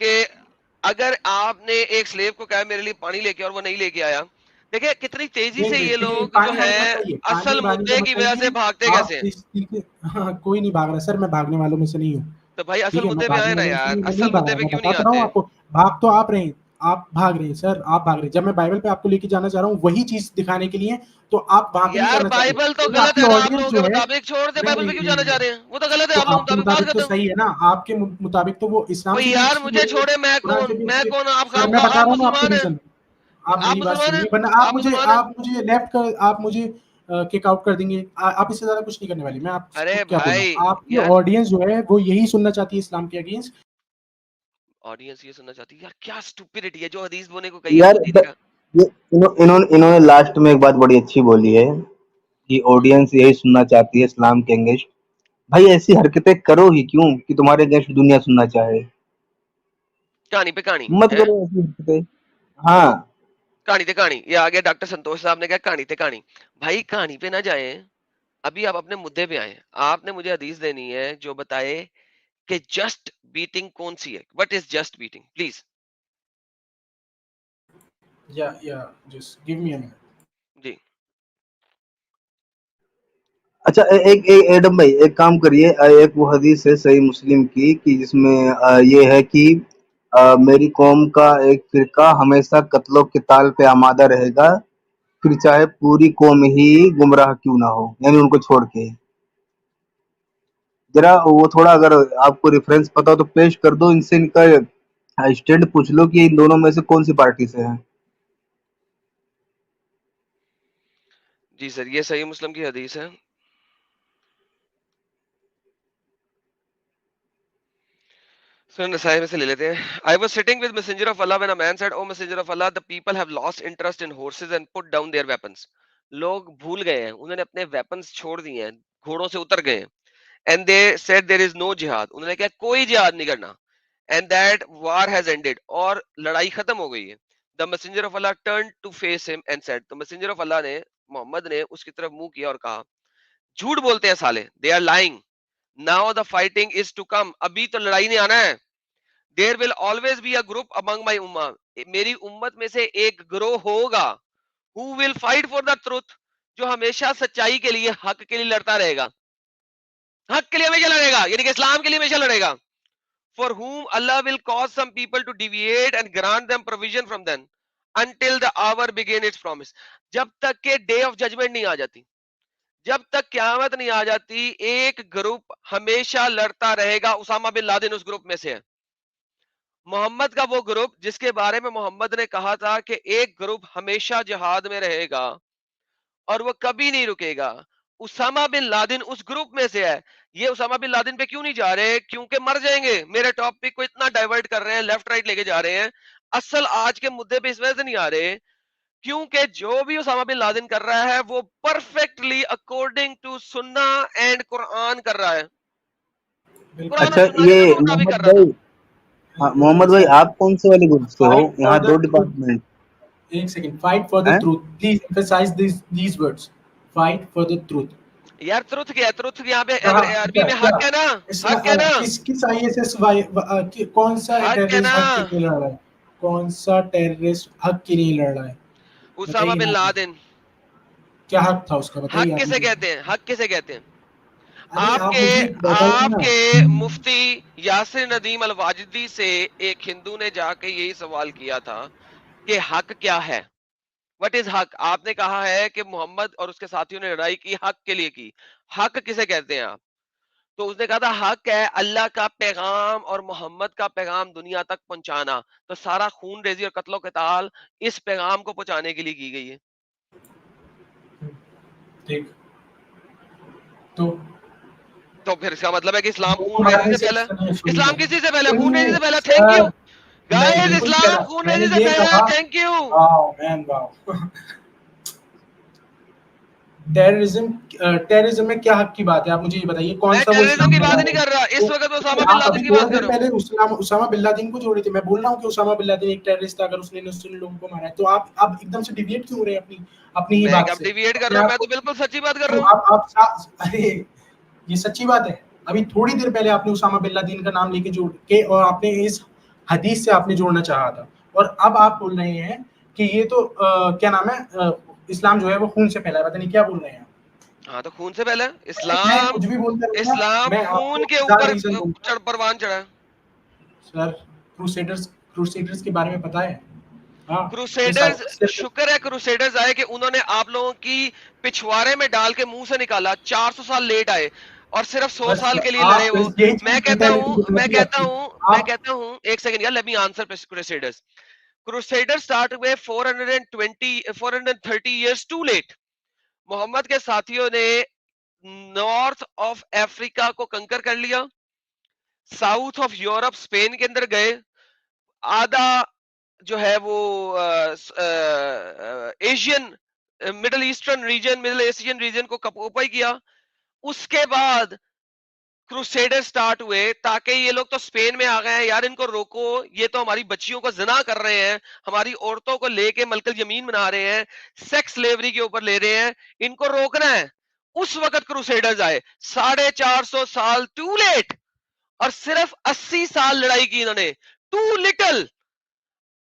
کہ اگر آپ نے ایک سلیو کو کہا میرے لیے پانی لے کے اور وہ نہیں لے کے آیا. دیکھیں کتنی تیزی سے یہ لوگ جو پانی ہے والی مت کہیے, اصل پانی والی کا مدعے کی مت وجہ سے کہیے. بھاگتے آپ کیسے ہیں. اس کوئی نہیں بھاگ رہا سر, میں بھاگنے والوں میں سے نہیں ہوں. تو بھائی ٹھیک اصل ہے, میں مدعے پہ بھاگنے آئے نا والوں میں سے یار, نہیں, میں نہیں اصل بھاگ مدعے رہا, پہ میں کیوں نہیں بتا تو رہا ہوں آتے. آپ کو. بھاگ تو آپ رہے ہیں, آپ بھاگ رہے ہیں سر, آپ بھاگ رہے ہیں. جب میں بائبل پہ آپ کو لے کے جانا چاہ رہا ہوں وہی چیز دکھانے کے لیے, تو آپ وہاں پہ نہیں یار جانا چاہ بائبل تو رہے. غلط آپ کی ہے نا, آپ آڈینس لوگوں جو کے ہے, مطابق چھوڑ دے, بائبل پہ کیوں جانا چاہ رہے ہیں, وہ تو غلط ہے, تو آپ لوگوں آپ کے کے مطابق بات مطابق تو کرتا ہوں. صحیح ہے نا, آپ کے مطابق تو وہ اسلام بھائی سے بھی یار ایکسٹریم مجھے ہے, چھوڑے, میں قرآن سے کون, بھی میں ایکسٹریم. کون, آپ سر میں بتا آپ رہا ہوں آپ کے مسلمان ہیں, ریزن. آپ آپ میری بات مسلمان ہیں, سنیے, ورنہ آپ مسلمان ہیں. آپ مجھے لیفٹ کر, آپ مجھے کک آؤٹ کر دیں گے. آپ اس سے زیادہ کچھ نہیں کرنے والے. میں آپ کو ارے کیا بولوں, بھائی آپ کی یار, آڈینس جو ہے وہ یہی سننا چاہتی ہے اسلام کے اگینسٹ. آڈینس یہ سننا چاہتی ہے یار, کیا اسٹوپڈیٹی ہے, جو حدیث بولنے کو کہی ہے یار خود ہی نہیں کہا. انہوں نے لاسٹ میں ایک بات بڑی اچھی بولی ہے کہ آڈینس یہی سننا چاہتی ہے اسلام کے انگیسٹ. بھائی ایسی حرکتیں کرو ہی کیوں کہ تمہارے اگینسٹ دنیا سننا چاہے. کہانی پہ کہانی مت ہے, کرو ایسی حرکتیں. ہاں کہانی تے کہانی. یہ آگے ڈاکٹر سنتوش صاحب نے کہا کہانی تے کہانی. بھائی کہانی پہ نہ جائیں, ابھی آپ اپنے مدعے پہ آئیں. آپ نے مجھے حدیث دینی ہے جو بتائے کہ جسٹ بیٹنگ کون سی ہے. What is just batting please. Just give me a minute. جی اچھا, ایڈم بھائی ایک کام کریے, ایک وہ حدیث ہے صحیح مسلم کی کہ جس میں یہ ہے کہ میری قوم کا ایک فرقہ ہمیشہ قتل و قتال پہ آمادہ رہے گا, پھر چاہے پوری قوم ہی گمراہ کیوں نہ ہو, یعنی ان کو چھوڑ کے. ذرا وہ تھوڑا اگر آپ کو ریفرنس پتا ہو تو پیش کر دو, ان سے ان کا اسٹینڈ پوچھ لو کہ ان دونوں میں سے کون سی پارٹی سے ہیں. جی سر, یہ صحیح مسلم کی حدیث ہے. نسائی میں سے لے لیتے ہیں. I was sitting with messenger of Allah when a man said, "O messenger of Allah, the people have lost interest in horses and put down their weapons." لوگ بھول گئے ہیں, انہوں نے اپنے ویپنز چھوڑ دیے ہیں, گھوڑوں سے اتر گئے ہیں. And they said there is no jihad. انہوں نے کہا کوئی جہاد نہیں کرنا. And that war has ended. اور لڑائی ختم ہو گئی ہے. The messenger of Allah turned to face him and said, تو messenger of Allah نے, محمد نے اس کی طرف منہ کیا اور کہا, جھوٹ بولتے ہیں سالے, they are lying. Now the fighting is to come. ابھی تو لڑائی نہیں آنا ہے. There will always be a group among my ummah. میری امت میں سے ایک گروہ ہوگا. Who will fight for the truth. جو ہمیشہ سچائی کے لیے, حق کے لیے لڑتا رہے گا. حق کے لیے ہمیشہ لڑے گا, یعنی کہ اسلام کے لیے ہمیشہ لڑے گا. for whom Allah will cause some people to deviate and grant them provision from them until the hour begin its promise. جب تک کہ ڈے آف ججمنٹ نہیں آ جاتی, جب تک قیامت نہیں آ جاتی, ایک گروپ ہمیشہ لڑتا رہے گا. اسامہ بن لادن اس گروپ میں سے ہے. محمد کا وہ گروپ جس کے بارے میں محمد نے کہا تھا کہ ایک گروپ ہمیشہ جہاد میں رہے گا اور وہ کبھی نہیں رکے گا, اسامہ بن لادن اس گروپ میں سے ہے. یہ اسامہ بن لادن پہ کیوں نہیں جا رہے؟ کیونکہ مر جائیں گے. میرے ٹاپک کو اتنا ڈائیورٹ کر رہے ہیں, لیفٹ رائٹ لے کے جا رہے ہیں. اصل آج کے مدے پہ اس وجہ سے نہیں آ رہے کیونکہ جو بھی اسامہ بن لادن کر رہا ہے وہ پرفیکٹلی اکارڈنگ ٹو سنہ اینڈ قرآن کر رہا ہے. قرآن اچھا اور سنہ کے یہ دونوں مطابق کر محمد رہا تھا. بھائی, ہاں محمد بھائی آپ کون سے والے گروپ سے ہو؟ Fight یہاں for دو the truth. ڈپارٹمنٹ ایک سیکنڈ. Fight for the ہیں. truth. Please emphasize these words. Fight for the truth. یار ترتھ کیا ہے؟ ترتھ یہاں پہ کیا عربی میں حق ہے نا, حق ہے نا, کس ISS کون سا حق ہے نا. ٹیررسٹ حق کے لیے لڑ رہا ہے؟ کون سا ٹیررسٹ حق کے لیے لڑ رہا ہے؟ Osama bin Laden. کیا حق تھا اس کا بتائیے. حق کسے کہتے ہیں؟ حق کسے کہتے ہیں؟ مجھے آپ کے مفتی یاسر ندیم الواجدی سے ایک ہندو نے جا کے یہی سوال کیا تھا کہ حق کیا ہے, وٹ از حق. آپ نے کہا ہے کہ محمد اور اس کے ساتھیوں نے لڑائی کی حق کے لیے کی. حق کسے کہتے ہیں آپ؟ تو اس نے کہا تھا حق ہے اللہ کا پیغام اور محمد کا پیغام دنیا تک پہنچانا. تو سارا خون ریزی اور قتل و قتال اس پیغام کو پہنچانے کے لیے کی گئی ہے. تو پھر اس کا مطلب ہے کہ اسلام خون ریزی سے پہلے, اسلام کسی سے پہلے, خون ریزی سے پہلے. تھینک یو گائز, اسلام خون ریزی سے پہلے. Thank you. ٹیررزم میں کیا حق کی بات ہے؟ آپ مجھے یہ بتائیے. کون میں سا وہ ٹیررزم کی بات نہیں کر رہا اس وقت, میں اسامہ بن لادن کی بات کر رہا ہوں. پہلے اسامہ بن لادن کو چھوڑی تھی. میں بول رہا ہوں کہ اسامہ بن لادن ایک ٹیررسٹ تھا اگر اس نے انوسنٹ لوگوں کو مارا ہے. تو آپ ایک دم سے ڈیویٹ کیوں ہو رہے ہیں اپنی ہی میں بات کب سے؟ ڈیویٹ کر رہا ہوں؟ میں تو بالکل سچی بات کر رہا ہوں. آپ ارے یہ سچی بات ہے. ابھی تھوڑی دیر پہلے آپ نے اسامہ بن لادن کا نام لے کے جوڑ کے اور آپ نے اس حدیث سے آپ نے جوڑنا چاہا تھا, اور اب آپ بول رہے ہیں کہ یہ تو کیا نام ہے, اسلام جو ہے وہ خون سے پھیلا ہے. پتہ نہیں کیا بول رہے ہیں. ہاں تو خون سے پہلے میں کچھ بھی بولتا رہوں گا, اسلام میں آپ خون کو کے ہزار اوپر ریزن دوں گا. پروان چڑھا. سر کروسیڈرز کے بارے میں پتہ ہے؟ کروسیڈرز, شکر ہے کروسیڈرز آئے کہ انہوں نے آپ لوگوں کی پچھوارے میں ڈال کے منہ سے نکالا. 400 سال لیٹ آئے اور صرف 100 سال کے لیے لڑے. وہ میں کہتا ہوں ایک سیکنڈ یار, let me answer crusaders. Crusaders start ہوئے 430 years too late. محمد کے ساتھیوں نے نارتھ آف افریقہ کو کنکر کر لیا, ساؤتھ آف یورپ اسپین کے اندر گئے, آدھا جو ہے وہ Asian middle eastern region, middle Asian region کو اوپر کیا. اس کے بعد کروسیڈر سٹارٹ ہوئے تاکہ یہ لوگ تو اسپین میں آ گئے ہیں, یار ان کو روکو, یہ تو ہماری بچیوں کو زنا کر رہے ہیں, ہماری عورتوں کو لے کے ملک الیمین بنا رہے ہیں, سیکس سلیوری کے اوپر لے رہے ہیں, ان کو روکنا ہے. اس وقت کروسیڈرز آئے 450 سال ٹو لیٹ, اور صرف 80 سال لڑائی کی انہوں نے, ٹو لٹل.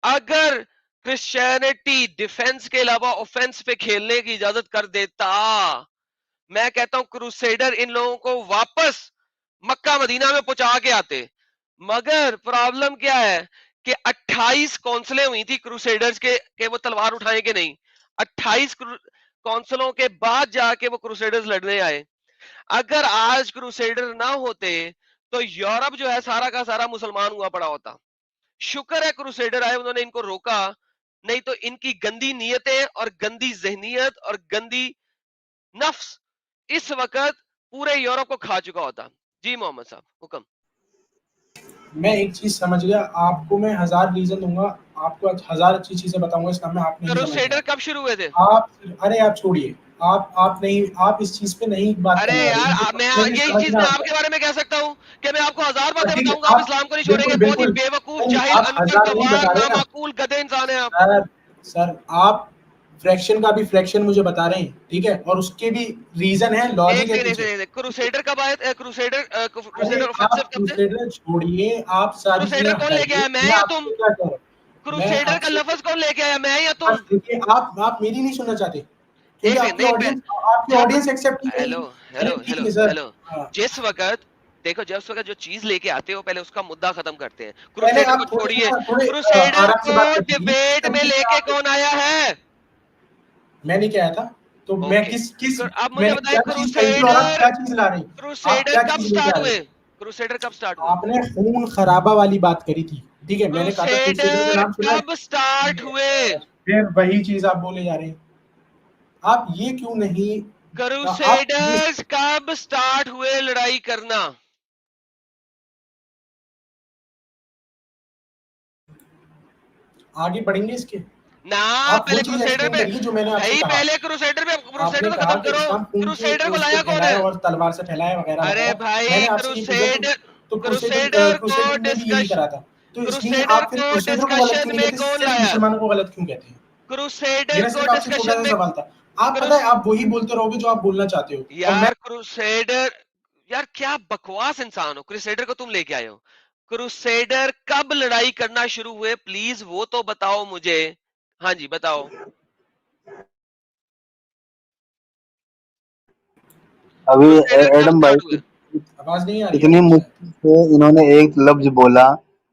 اگر کرسچینٹی ڈیفنس کے علاوہ اوفنس پہ کھیلنے کی اجازت کر دیتا, میں کہتا ہوں کروسیڈر ان لوگوں کو واپس مکہ مدینہ میں پہنچا کے آتے. مگر پرابلم کیا ہے کہ 28 کونسلیں ہوئی تھی کروسیڈرز کے کہ وہ تلوار اٹھائیں کہ نہیں. 28 کونسلوں کے بعد جا کے وہ کروسیڈرز لڑنے آئے. اگر آج کروسیڈر نہ ہوتے تو یورپ جو ہے سارا کا سارا مسلمان ہوا پڑا ہوتا. شکر ہے کروسیڈر آئے, انہوں نے ان کو روکا, نہیں تو ان کی گندی نیتیں اور گندی ذہنیت اور گندی نفس اس وقت پورے یورپ کو کھا چکا ہوتا. جی محمد صاحب حکم. میں ایک چیز سمجھ گیا, آپ کو میں 1000 ریزن دوں گا, آپ کو 1000 اچھی چیزیں بتاؤں گا اسلام میں, آپ نہیں سمجھ کروسیڈر کب شروع ہوئے تھے؟ ارے آپ چھوڑیے, آپ نہیں, آپ اس چیز پہ نہیں بات ارے کرنے یار والی. میں یہی چیز میں آپ کے بارے میں کہہ سکتا ہوں کہ میں آپ کو 1000 باتیں بتاؤں گا, آپ اسلام کو نہیں چھوڑیں گے. بہت ہی بے وقوف, جاہل, انپڑھ, گوار, نامعقول, گدھے انسان ہیں آپ. سر آپ فریکشن کا بھی فریکشن مجھے بتا رہے ہیں, ٹھیک ہے, اور اس کے بھی ریزن ہے, لاجک ہے پیچھے. کروسیڈر کب آئے؟ کروسیڈر آپ کروسیڈر چھوڑیے, آپ ساری چیزیں کروسیڈر کون لے کے آیا, میں یا تم؟ کروسیڈر کا لفظ کون لے کے آیا, میں یا تم؟ آپ میری نہیں سننا چاہتے کیونکہ آپ کی آڈینس ایکسپٹ نہیں کرے گی. ہیلو, جس وقت دیکھو جب وقت جو چیز لے کے آتے ہو پہلے اس کا مدعا ختم کرتے ہیں. پہلے کروسیڈر آپ کو تھوڑے چھوڑیے, تھوڑے کروسیڈر آرام سے کو بات کرتے ہیں. ڈبیٹ میں لے کے کون آیا ہے؟ میں نے کیا تھا تو میں اوکے, کس اب میں مجھے نے بتائیں کیا چیز کہی تھی اور آپ کروسیڈر کیا چیز لا رہے ہیں؟ آپ کروسیڈر کیا کب چیز لے کے سٹارٹ آ رہے ہوئے؟ ہیں؟ کروسیڈر کب سٹارٹ ہوئے؟ آپ نے خون خرابہ والی بات کری تھی, ٹھیک ہے, میں نے کہا تھا کروسیڈر کا کروسیڈر نام سنا کب سٹارٹ ہے, ہوئے؟ پھر وہی چیز آپ بولے جا رہے ہیں. آپ یہ کیوں نہیں, آپ یہ کروسیڈرز کب سٹارٹ ہوئے لڑائی کرنا؟ آگے بڑھیں گے اس کے, نہ آپ وہ پہلے چیز کروسیڈر ایکسپلین پہ, کریے جو میں نے آپ سے بھائی کہا. پہلے کروسیڈر پہ, آپ کروسیڈر نے تو کہا ختم کہ کرو. اسلام خون کے کروسیڈر کو اس لایا سے کون پھیلایا ہے؟ اور تلوار سے پھیلایا وغیرہ ارے وغیرہ. میں بھائی نے آپ سے یہ پوچھا تو کروسیڈر کو کروسیڈر نے بھی یہی ڈسکش کرا تھا, تو اس لیے کروسیڈر آپ پھر کو کروسیڈر کو غلط کیوں ڈسکشن نہیں میں کہتے, کون صرف لایا؟ مسلمانوں کو غلط کیوں کہتے ہیں؟ کروسیڈر میرا کو صرف آپ سے چھوٹا ڈسکشن سا میں سوال تھا. آپ پتہ ہے آپ وہی بولتے رہو گے جو آپ بولنا چاہتے ہو, اور میں یار کروسیڈر, یار کیا بکواس انسان ہو. کروسیڈر کو تم لے کے آئے ہو, کروسیڈر کب لڑائی کرنا شروع ہوئے پلیز وہ تو بتاؤ مجھے. ہاں جی بتاؤ. ابھی کروسیڈر کب ایڈم سٹارٹ بھائی ہوئے؟ آواز نہیں آ رہی اتنی آپ کو شاید. مشکل سے انہوں نے ایک لفظ بولا,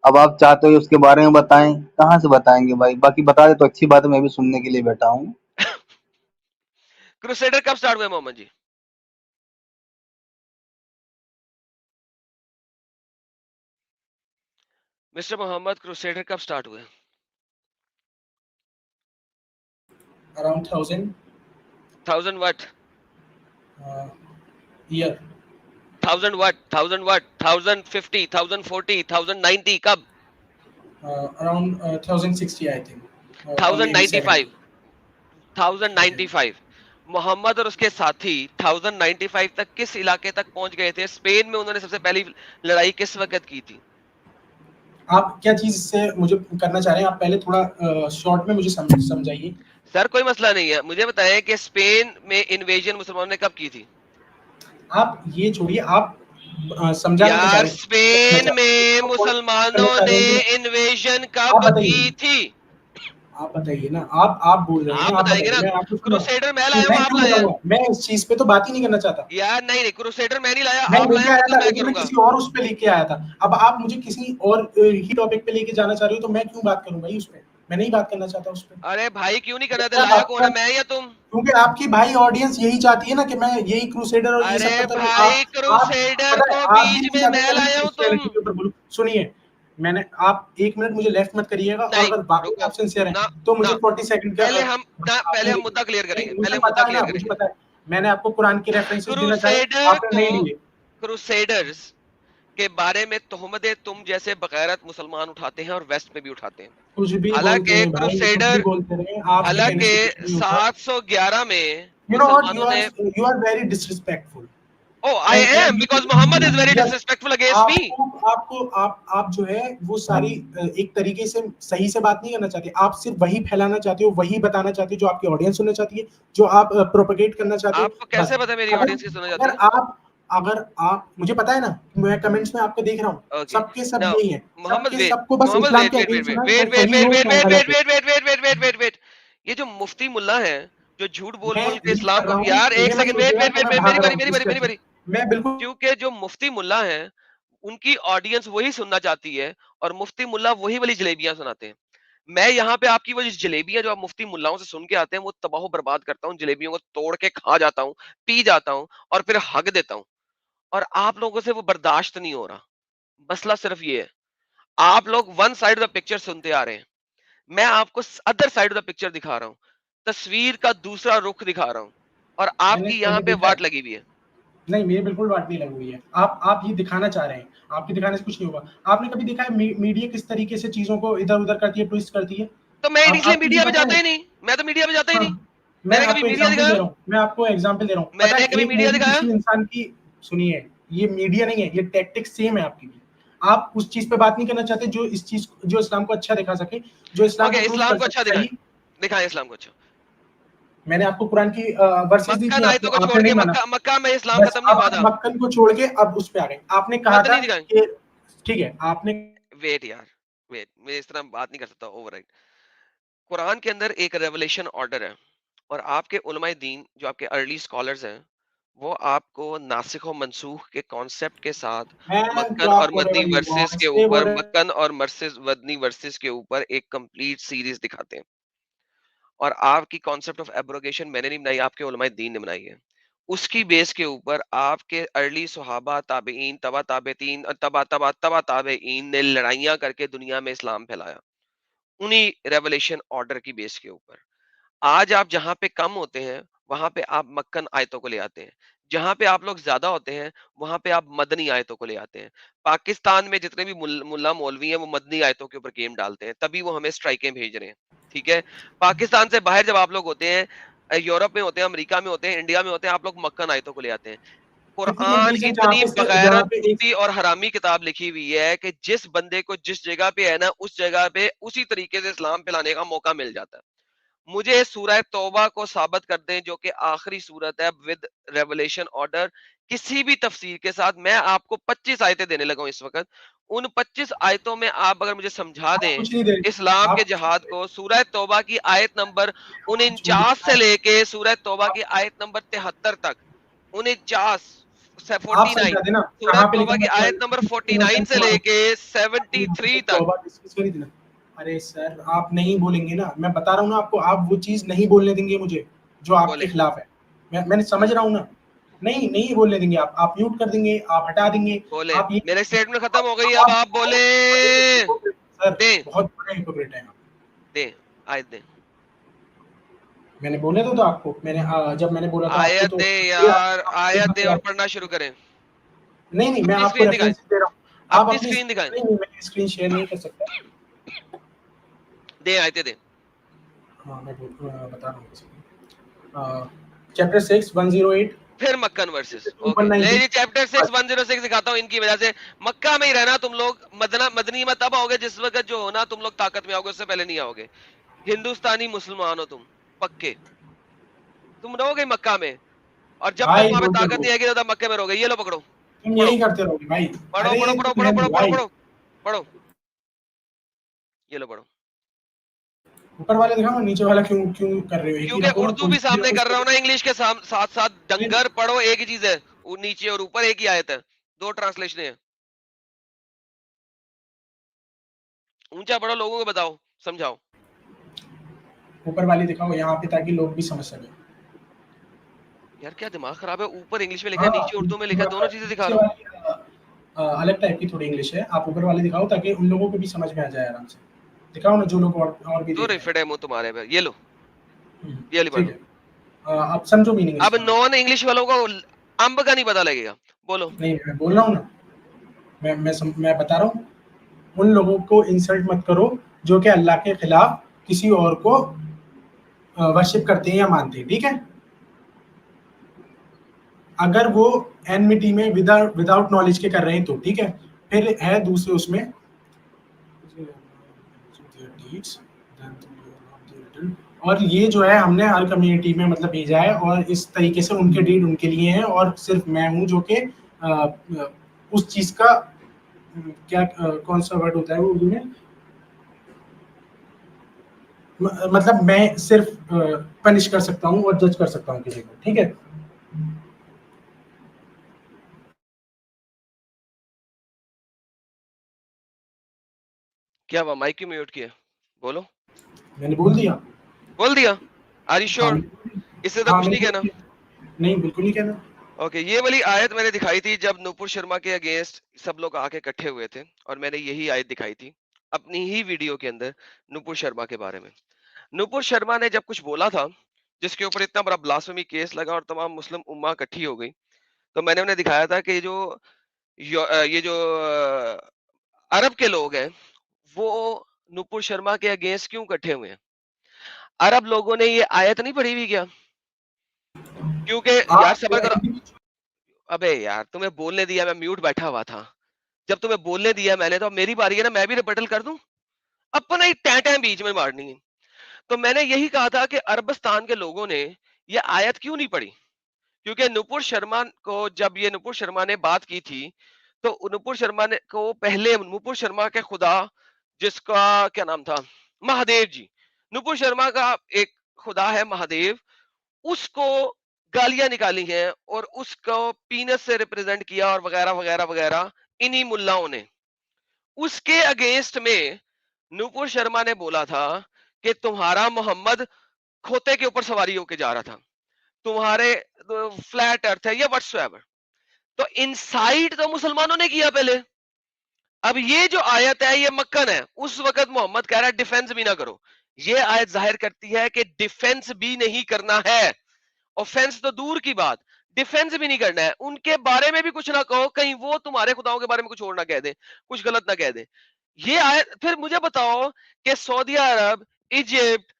اب آپ چاہتے ہو اس کے بارے میں بتائیں, کہاں سے بتائیں گے بھائی؟ باقی بتا دے تو اچھی بات ہے, میں بھی سننے کے لیے بیٹھا ہوں. کروسیڈر کب سٹارٹ ہوئے محمد جی؟ مسٹر محمد کروسیڈر کب سٹارٹ ہوئے؟ اراؤنڈ 1000 1000 وٹ ایئر, 1000 وٹ 1050 1040 1090 کب؟ اراؤنڈ 1060 آئی تھنک, اور می بی 70. 1095 محمد اور اس کے ساتھی 1095 تک کس علاقے تک پہنچ گئے تھے؟ اسپین میں انہوں نے سب سے پہلی لڑائی کس وقت کی تھی؟ آپ کیا چیز سے مجھے کرنا چاہ رہے ہیں, آپ پہلے تھوڑا شارٹ میں مجھے سمجھائیے. سر کوئی مسئلہ نہیں ہے, مجھے بتائیں کہ اسپین میں انویژن مسلمانوں نے کب کی تھی؟ آپ یہ چھوڑیے, آپ سمجھانا کیا چاہ یار رہے اسپین ہیں, میں کرنا مسلمانوں چاہ رہے نے ہیں کہ انویژن آپ کب بتائیے, کی تھی؟ آپ بتائیے نا, آپ بول رہے ہیں, آپ آپ بتائیں گے بتائیے, نا. میں آپ کو سن رہا ہوں. کروسیڈر میں کہ لایا میں ہوں آپ کیوں لائے ہیں؟ بتاؤں گا, میں اس چیز پہ تو بات ہی نہیں کرنا چاہتا. یار نہیں کروسیڈر میں نہیں لایا, میں آپ لے لائے کے آیا مطلب تھا, میں لیکن کروں میں گا. کسی اور اس پہ لے کے آیا تھا. اب آپ مجھے کسی اور ہی ٹاپک پہ لے کے جانا چاہ رہے ہو, تو میں کیوں بات کروں بھائی اس پہ؟ میں نہیں بات کرنا چاہتا اس پہ. ارے بھائی کیوں نہیں کرنا تھا, لایا کون ہے, میں یا تم؟ کیونکہ آپ کی بھائی آڈینس یہی چاہتی ہے نا کہ میں یہی کروسیڈر اور یہ ارے سب کرتا رہوں. بھائی آپ کروسیڈر پتہ ہے, کو آپ یہ بیچ نہیں میں چاہتے میں کہ میں لایا ہوں تم. کرسچینٹی کے اوپر بولوں. سنیے, میں نے, آپ 1 منٹ مجھے لیفٹ مت کریے گا, اور نہیں اگر واقعی رکو آپ سنسیئر ہیں نہ تو نہ مجھے 40 سیکنڈ کا پہلے ہم مدعا کلیئر کریں گے, مجھے پہلے پتا مدعا ہے نا, کلیئر کریں مجھے گے. پتا ہے. میں نے آپ کو قرآن کے ریفرنسز دینا چاہے, کروسیڈر آپ نے کو, نہیں دیے. کروسیڈرز کے بارے میں تہمتیں تم جیسے بغیرت مسلمان اٹھاتے ہیں اور ویسٹ میں بھی اٹھاتے ہیں. کچھ بھی بولتے حالانکہ رہے بھائی, کچھ بھی کروسیڈر, بولتے رہے, آپ کے کہنے حالانکہ سے کچھ نہیں ہوگا. 711 میں You know what, مسلمانوں نے, you are very disrespectful. oh I am because Muhammad is very disrespectful against me. آپ جو ہے وہ ساری ایک طریقے سے صحیح سے بات نہیں کرنا چاہتے, آپ صرف وہی پھیلانا چاہتے ہو, وہی بتانا چاہتے ہو جو آپ کی آڈینس سننا چاہتی ہے, جو آپ پروپیگیٹ کرنا چاہتے ہو. آپ کو بس کیسے پتا میری آڈینس کی سنا جاتی ہے؟ اگر آپ, مجھے پتا ہے نا, میں کمنٹس میں آپ کو دیکھ رہا ہوں, اوکے سب کے سب نو یہی ہیں, سب محمد کے ویٹ سب کو بس محمد اسلام ویٹ کے ویٹ اگینسٹ ویٹ سنا ہے, ویٹ چاہے ویٹ صحیح ہو ویٹ چاہے ویٹ غلط ویٹ ہو. Wait wait wait wait wait wait wait یہ جو مفتی ملا ہے جو جھوٹ بول میں بول کے ریڈ اسلام کر کو, رہا ہوں, یار ایک مجھے مت سیکنڈ ویٹ سوچیے گا ویٹ کہ ویٹ میں ویٹ بھاگ میری رہا باری ہوں میری اس باری میری چرچ. باری. میں بالکل, کیونکہ جو مفتی ملا ہیں ان کی آڈینس وہی سننا چاہتی ہے, اور مفتی ملا وہی والی جلیبیاں سناتے ہیں. میں یہاں پہ آپ کی وہ جلیبیاں جو آپ مفتی ملاؤں سے سن کے آتے ہیں وہ تباہ و برباد کرتا ہوں, جلیبیوں کو توڑ کے کھا جاتا ہوں, پی جاتا ہوں, اور پھر حق دیتا ہوں, اور آپ لوگوں سے وہ برداشت نہیں ہو رہا. مسئلہ صرف یہ ہے, آپ لوگ ون سائڈ دا پکچر سنتے آ رہے ہیں, میں آپ کو ادر سائڈ دا پکچر دکھا رہا ہوں, تصویر کا دوسرا رخ دکھا رہا ہوں, اور میں آپ نے کی یہاں پہ دیکھا ہے, واٹ لگی ہوئی ہے. نہیں میرے بالکل بات نہیں لگ ہوئی ہے. آپ یہ دکھانا چاہ رہے ہیں, آپ کے دکھانے سے کچھ نہیں ہوگا. آپ نے کبھی دیکھا ہے میڈیا کس طریقے سے چیزوں کو ادھر ادھر کرتی ہے, ٹویسٹ کرتی ہے؟ تو میں اس لیے آپ کو میڈیا یہ پہ پتا جاتا ہے. ہی نہیں, میں تو میڈیا پہ جاتا ہی ہاں, نہیں. میں میں نے آپ کبھی کو میڈیا ایگزامپل دکھایا؟ دے رہا ہوں, میں آپ کو ایگزامپل دے رہا ہوں. میں پتا نے ہے کبھی ایک میڈیا مووی دکھایا؟ کسی انسان کی, سنیے, یہ میڈیا نہیں ہے, یہ ٹیکٹک سیم ہے آپ کی بھی. آپ اس چیز پہ بات نہیں کرنا چاہتے جو اس چیز, جو اسلام کو اچھا دکھا سکے, جو اسلام کو اوکے پروف اسلام کر کو اچھا سکے. دکھائیں, صحیح, دکھائیں اسلام کو اچھا. میں نے آپ کو قرآن کی ورسز دی مکہ تھی, آیتوں کو آپ چھوڑ نے کے نہیں مانا. مکہ میں اسلام بس ختم نہیں اب ہوا آپ تھا. مکن کو چھوڑ کے اب اس پہ آ گئے. آپ نے کہا مت تھا نہیں دکھائیں. کہ ٹھیک ہے, آپ نے, ویٹ یار ویٹ, میں اس طرح بات نہیں کر سکتا اوور رائٹ. قرآن کے اندر ایک ریولیشن آرڈر ہے, اور آپ کے علماء دین جو آپ کے ارلی اسکالرز ہیں وہ آپ کو ناسخ و منسوخ کے کانسیپٹ کے ساتھ میں تو مکن اور آپ مدنی ورسز کے سے بول اوپر، رہے مکن اور مدنی ورسز کے اوپر ایک کمپلیٹ سیریز دکھاتے ہیں. اور آپ کی کانسیپٹ آف ایبروگیشن میں نے نہیں بنائی، آپ کے علماء دین نے بنائی ہے. اس کی بیس کے اوپر آپ کے ارلی صحابہ، تابعین، تبا تابعین، تبا تبا تبا تابعین نے لڑائیاں کر کے دنیا میں اسلام پھیلایا، انہی ریولیشن آرڈر کی بیس کے اوپر. آج آپ جہاں پہ کم ہوتے ہیں وہاں پہ آپ مکن آیتوں کو لے آتے ہیں، جہاں پہ آپ لوگ زیادہ ہوتے ہیں وہاں پہ آپ مدنی آیتوں کو لے آتے ہیں. پاکستان میں جتنے بھی ملا مولوی ہیں وہ مدنی آیتوں کے اوپر گیم ڈالتے ہیں، تبھی وہ ہمیں اسٹرائکیں بھیج رہے ہیں. ٹھیک ہے، پاکستان سے باہر جب آپ لوگ ہوتے ہیں، یورپ میں ہوتے ہیں، امریکہ میں ہوتے ہیں، انڈیا میں ہوتے ہیں، آپ لوگ مکن آیتوں کو لے آتے ہیں. کسی قرآن ریلیجن اتنی جہاں بغیرت پہ ایک کتی اور حرامی کتاب لکھی ہوئی ہے کہ جس بندے کو جس جگہ پہ ہے نا اس جگہ پہ اسی طریقے سے اسلام پھیلانے کا موقع مل جاتا ہے. مجھے سورہ توبہ کو ثابت کر دیں جو کہ آخری سورت ہے ود ریولیشن آرڈر، کسی بھی تفسیر کے ساتھ. میں آپ کو 25 آیتیں دینے لگا ہوں اس وقت. ان 25 آیتوں میں آپ اگر مجھے سمجھا آپ دیں کچھ نہیں دے اسلام کے آپ جہاد کو، سورہ توبہ کی آیت نمبر کچھ نہیں 49 سے لے کے سورہ توبہ آپ کی آیت نمبر 73 تک، 49 آپ 49، سمجھا دینا سورہ کہاں پہ لکھا توبہ کی ہے آیت نمبر 49 سے لے کے 73 تک. توبہ کس کو نہیں دینا. ارے سر آپ نہیں بولیں گے نا، میں بتا رہا ہوں نا آپ کو، آپ وہ چیز نہیں بولنے دیں گے مجھے جو آپ کے بولے خلاف ہے. میں نے سمجھ رہا ہوں نا، نہیں بولنے دیں گے. آپ میوٹ کر دیں گے، آپ ہٹا دیں گے. بولے آپ میرے یہ اسٹیٹمنٹ ختم ہو گئی، اب آپ بولے. سر دیں بہت بڑے ہپوکریٹ ہیں آپ. دیں آیت دیں، میں نے بولے تو آپ کو، میں نے جب میں نے بولا تھا آپ کو آیت تو دیں یار، آیت دیں اور پڑھنا شروع کریں. نہیں میں اپنی آپ کو اسکرین دکھائیں، ریفرنس دے رہا ہوں. آپ اپنی اپنی اسکرین دکھائیں. نہیں میں اسکرین شیئر نہیں کر سکتا. دیں آیتیں دیں. ہاں میں بتا رہا ہوں. چیپٹر 6 108 پھر مکن ورسز، اوکے لے 190. جی چیپٹر 6 106 دکھاتا ہوں. ان کی وجہ سے مکہ میں ہی رہنا تم لوگ. مدنی میں تب آؤ گے جس وقت جو ہونا تم لوگ طاقت میں آؤ گے، اس سے پہلے نہیں آؤ گے. ہندوستانی مسلمان ہو تم پکے، تم رہو گے مکہ میں، اور جب تک بھائی وہاں پہ روکو طاقت نہیں آئے گی تب تک مکے میں رہو گے. یہ لو پکڑو تم پڑھو یہی کرتے رہو گے بھائی. پڑھو ارے پڑھو تو پڑھو پڑھو رہنے پڑھو دو پڑھو بھائی. پڑھو پڑھو. یہ لو پڑھو. اوپر والے دکھاؤ، نیچے والا کیوں کر رہے ہو؟ ایک ہی کیونکہ رکھو نا، اردو کوئی بھی سامنے کر رہا ہوں نا انگلش کے ساتھ ساتھ. ڈنگر پڑھو ایک ہی چیز ہے، نیچے اور اوپر ایک ہی آیت ہے، دو ٹرانسلیشن ہیں. اونچا پڑھو، لوگوں کو بتاؤ، سمجھاؤ. اوپر والی دکھاؤ یہاں پہ تاکہ لوگ بھی سمجھ سکیں. یار کیا دماغ خراب ہے، اوپر انگلش میں لکھا ہے ہاں نیچے اردو میں لکھا ہے، دونوں چیزیں دکھا نیچے رہا ہوں. والی الگ ٹائپ کی تھوڑی انگلش ہے. آپ اوپر والی دکھاؤ تاکہ ان لوگوں کو بھی سمجھ میں آ جائے آرام سے. دکھاؤ نا جو لوگ اور بھی تو دیکھ رہے ریفڈ ہے منہ تمہارے پہ. یہ لو، ہیں. یہ والی پڑھ ٹھیک لو. ہے. آپ سمجھو میننگ اس اب کا. نان انگلش والوں کو امب کا نہیں پتا لگے گا. بولو. نہیں میں بول رہا ہوں نا، میں بتا رہا ہوں. ان لوگوں کو انسلٹ مت کرو جو کہ اللہ کے خلاف کسی اور کو ورشپ کرتے ہیں یا مانتے ہیں. ٹھیک ہے، اگر وہ اینمٹی میں وداؤٹ نالج کے کر رہے ہیں تو ٹھیک ہے. پھر ہے دوسرے اس میں اور یہ جو ہے ہم نے ہر کمیونٹی میں مطلب بھیجا ہے، اور اس طریقے سے ان کے ڈیڈ ان کے لیے ہیں، اور صرف میں ہوں جو کہ اس چیز کا کیا کون سا ورڈ ہوتا ہے وہ اردو میں، مطلب میں صرف پنش کر سکتا ہوں اور جج کر سکتا ہوں کسی کو. ٹھیک ہے، کیا ہوا، مائک کیوں میوٹ کیا؟ بولو. میں نے بول دیا. بول دیا. آر یو ہاں شیور؟ اس سے تو ہاں کچھ میں نے نہیں بول کہنا. دیا. نہیں بالکل نہیں کہنا. اوکے، یہ والی آیت میں نے دکھائی تھی جب نوپور شرما کے اگینسٹ سب لوگ آ کے اکٹھے ہوئے تھے، اور میں نے یہی آیت دکھائی تھی اپنی ہی ویڈیو کے اندر نوپور شرما کے بارے میں. نوپور شرما نے جب کچھ بولا تھا جس کے اوپر اتنا بڑا بلاسفیمی کیس لگا اور تمام مسلم امہ اکٹھی ہو گئی، تو میں نے انہیں دکھایا تھا کہ یہ جو عرب کے لوگ ہیں وہ نوپور شرما کے اگینسٹ کیوں اکٹھے ہوئے ہیں. عرب لوگوں نے یہ آیت نہیں پڑھی ہوئی کیا؟ کیونکہ یار آپ صبر کرو. ابے یار تمہیں بولنے دیا، میں میوٹ بیٹھا ہوا تھا. جب تمہیں بولنے دیا میں نے، تو میری باری ہے نا، میں بھی ریپٹل کر دوں. اپنا ہی ٹیں بیچ میں مارنی ہے. تو میں نے یہی کہا تھا کہ عربستان کے لوگوں نے یہ آیت کیوں نہیں پڑھی، کیونکہ نوپور شرما کو جب یہ نوپور شرما نے بات کی تھی تو نوپور شرما نے کو پہلے نوپور شرما کے خدا جس کا کیا نام تھا، مہادیو جی. نوپور شرما کا ایک خدا ہے مہادیو، اس کو گالیاں نکالی ہیں اور اس کو پینس سے ریپرزینٹ کیا اور وغیرہ وغیرہ وغیرہ انہی ملاؤں نے. اس کے اگینسٹ میں نوپور شرما نے بولا تھا کہ تمہارا محمد کھوتے کے اوپر سواری ہو کے جا رہا تھا, تمہارے فلیٹ ارتھ ہے یا وٹس ایور. تو انسائٹ تو مسلمانوں نے کیا پہلے. اب یہ جو آیت ہے یہ مکن ہے, اس وقت محمد کہہ رہا ہے ڈیفینس بھی نہ کرو. یہ آیت ظاہر کرتی ہے کہ ڈیفینس بھی نہیں کرنا ہے. اوفینس تو دور کی بات, ڈیفینس بھی نہیں کرنا ہے. ان کے بارے میں بھی کچھ نہ کہو, کہیں وہ تمہارے خداؤں کے بارے میں کچھ اور نہ کہہ دیں, کچھ غلط نہ کہہ دیں. یہ آیت پھر مجھے بتاؤ کہ سعودی عرب, ایجپٹ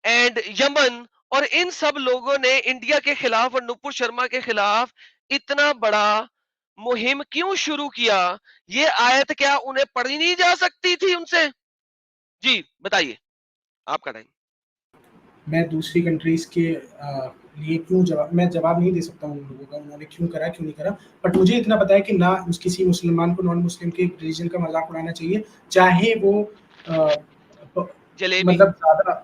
اینڈ یمن اور ان سب لوگوں نے انڈیا کے خلاف اور نپور شرما کے خلاف اتنا بڑا مہم کیوں شروع کیا؟ یہ آیت کیا انہیں پڑھی نہیں جا سکتی تھی ان سے؟ جی بتائیے, آپ کا ٹائم. میں دوسری کنٹریز کے لیے کیوں میں جواب نہیں دے سکتا ہوں ان لوگوں کا, انہوں نے کیوں کرا کیوں نہیں کرا, بٹ مجھے اتنا پتا ہے کہ نہ کسی مسلمان کو نان مسلم کے ریلیجن کا مذاق اڑانا چاہیے, چاہے وہ جلیبی, مطلب زیادہ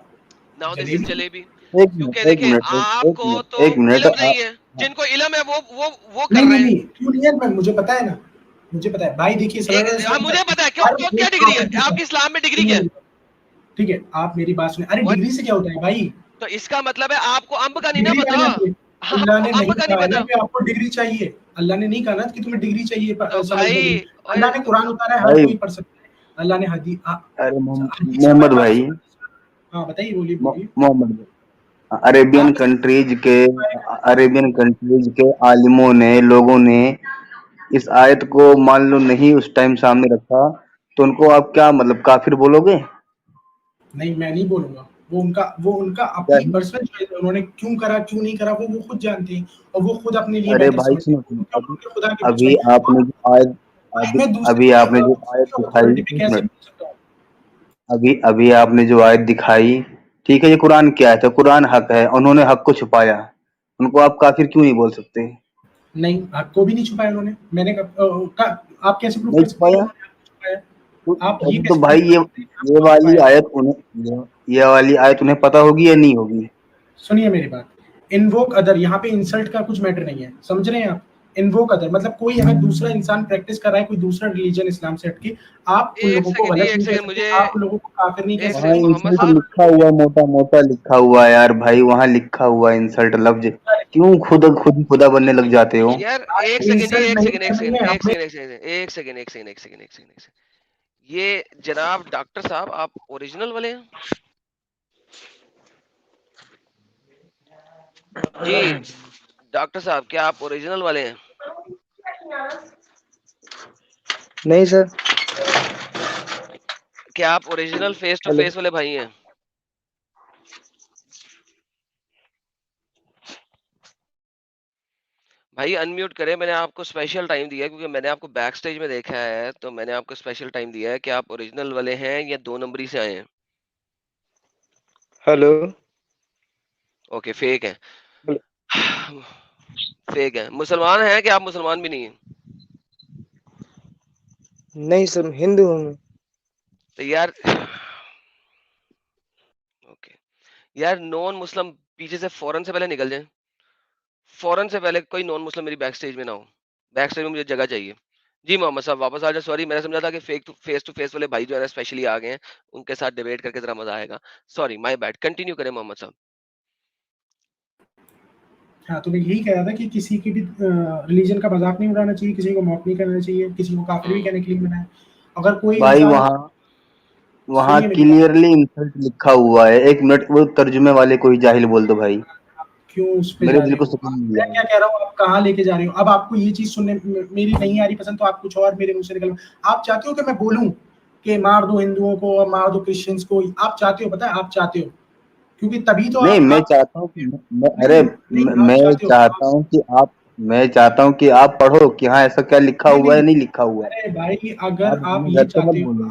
ناؤ دس از جلیبی. ایک کیونکہ منٹ ایک دیکھیں منٹ آپ کو تو ایک منٹ علم نہیں ہے, جن کو علم ہے وہ کر نہیں رہے ہیں. نہیں کیوں نہیں ہے, مجھے پتا ہے نا, مجھے پتا ہے بھائی. دیکھیے صلی اللہ علیہ وسلم مجھے پتا ہے کیا ڈگری ہے آپ کی اسلام میں, ڈگری کیا ہے؟ ٹھیک ہے آپ میری بات سنیں. ارے ڈگری سے کیا ہوتا ہے بھائی؟ تو اس کا مطلب ہے آپ کو امب کا نہیں نا ڈگری پتا, آپ اللہ کو نے امب نہیں کا نہیں کہا پتا. نا کہ آپ کو ڈگری چاہیے, اللہ نے نہیں کہا نا کہ تمہیں ڈگری چاہیے تو سمجھنے کے لیے. بھائی اللہ نے قرآن اتارا ہے, ہر بھائی کوئی پڑھ سکتا ہے. اللہ نے حدیث محمد بھائی, ہاں بتائیے, بولیے بولیے. محمد عربین کنٹریز کے عالموں نے, لوگوں نے اس آیت کو مان لو نہیں اس ٹائم سامنے رکھا تو ان کو آپ کیا مطلب کافر بولو گے؟ نہیں میں نہیں بولوں گا, وہ ان کا اپنی پرسنل چوائس ہے, انہوں نے کیوں کرا کیوں نہیں کرا وہ خود جانتے ہیں, اور وہ خود اپنے لیے ارے بہتر بھائی سمجھتے سنو, ہیں خدا کے ابھی دشمن. آپ نے جو آیت میں ابھی آپ نے جو آیت دوسرے دکھائی, اتھارٹی پہ کیسے بول سکتا ہوں؟ ابھی آپ نے جو آیت دکھائی, ٹھیک ہے, یہ قرآن کی آیت ہے, قرآن حق ہے, انہوں نے حق کو چھپایا, ان کو آپ کافر کیوں نہیں بول سکتے؟ نہیں, حق کو بھی نہیں چھپایا انہوں نے. میں نے آپ کیسے پروف نہیں کر سکتے ہیں کہ چھپایا انہوں نے حق کو چھپایا؟ آپ یہ تو کیسے بھائی پروف کر سکتے ہیں کہ حق یہ کو والی چھپایا؟ آیت انہیں پتہ ہوگی یا نہیں ہوگی؟ سنیے میری بات. انووک ادر, یہاں پہ انسلٹ کا کچھ میٹر نہیں ہے, سمجھ رہے ہیں آپ؟ انووک ادر مطلب کوئی اگر دوسرا انسان پریکٹس کر رہا ہے کوئی دوسرا ریلیجن اسلام سے ہٹ کے, آپ ان ایک لوگوں کو سیکنڈ غلط ایک نہیں کہہ سیکنڈ سکتے, مجھے آپ ان لوگوں کو کافر نہیں کہہ ایک وہاں سکتے. سیکنڈ محمد انسلٹ صاحب, لکھا ہوا ہے, موٹا موٹا لکھا ہوا ہے یار بھائی, وہاں لکھا ہوا ہے انسلٹ لفظ, کیوں خود ہی خدا بننے لگ جاتے ہو؟ یار ایک سیکنڈ جی, انسلٹ ایک نہیں سیکنڈ ایک کرنی سیکنڈ ہے ایک ہمیں. سیکنڈ ایک سیکنڈ ایک سیکنڈ ایک سیکنڈ ایک سیکنڈ. یہ جناب ڈاکٹر صاحب آپ اوریجنل والے ہیں؟ جی ڈاکٹر صاحب کیا آپ اوریجنل والے ہیں؟ نہیں سر. کیا آپ original face to hello. Face والے بھائی ہیں؟ بھائی انمیوٹ کرے, میں نے آپ کو اسپیشل ٹائم دیا ہے کیونکہ میں نے آپ کو بیک سٹیج میں دیکھا ہے, تو میں نے آپ کو اسپیشل ٹائم دیا ہے کہ آپ اوریجنل والے ہیں یا 2 نمبری سے آئے ہیں. ہیلو. اوکے فیک ہے, فیک ہے. مسلمان ہیں کہ آپ مسلمان بھی نہیں ہیں؟ نہیں سر, ہندو ہوں میں. تو یار اوکے یار, نان مسلم پیچھے سے فوراً سے پہلے نکل جائیں, فوراً سے پہلے کوئی نان مسلم میری بیک سٹیج میں نہ ہو. بیک سٹیج میں مجھے جگہ چاہیے. جی محمد صاحب واپس آ جائیں. سوری میں نے سمجھا تھا کہ فیس ٹو فیس والے بھائی جو ہے نا اسپیشلی آ گئے ہیں, ان کے ساتھ ڈیبیٹ کر کے ذرا مزہ آئے گا. سوری مائی بیڈ, کنٹینیو کریں محمد صاحب. ہاں تو میں یہی کہہ رہا تھا کہ کسی کی بھی ریلیجن کا مذاق نہیں اڑانا چاہیے, کسی کو موک نہیں کرنا چاہیے, کسی کو کافر بھی کہنے کے لیے بنایا. اگر کوئی بھائی انسان, وہاں سنیے میری بات, کلیئرلی انسلٹ لکھا ہوا ہے. ایک منٹ وہ ترجمے والے کو ہی جاہل بول دو بھائی, کیوں اس پہ میرے جا دل رہے کو ہو؟ سکون مل میں جائے. کیا کہہ رہا ہوں, آپ کہاں لے کے جا رہے ہو؟ اب آپ کو یہ چیز سننے میری نہیں آ رہی پسند تو آپ کچھ اور میرے منہ سے نکل, آپ چاہتے ہو کہ میں بولوں کہ مار دو ہندوؤں کو اور مار دو کرسچنس کو, آپ چاہتے ہو, پتہ ہے آپ چاہتے ہو, کیونکہ تبھی تو نہیں میں آپ چاہتا ہوں کہ ارے نہیں نہیں میں آپ چاہتے ہو چاہتا ہوں کہ آپ میں چاہتا ہوں کہ آپ پڑھو کہ ہاں ایسا کیا لکھا ہوا ہے, نہیں لکھا ہوا ہے. ارے بھائی اگر آپ آپ اپنے یہ گھر پہ چاہتے مت ہو, بولو.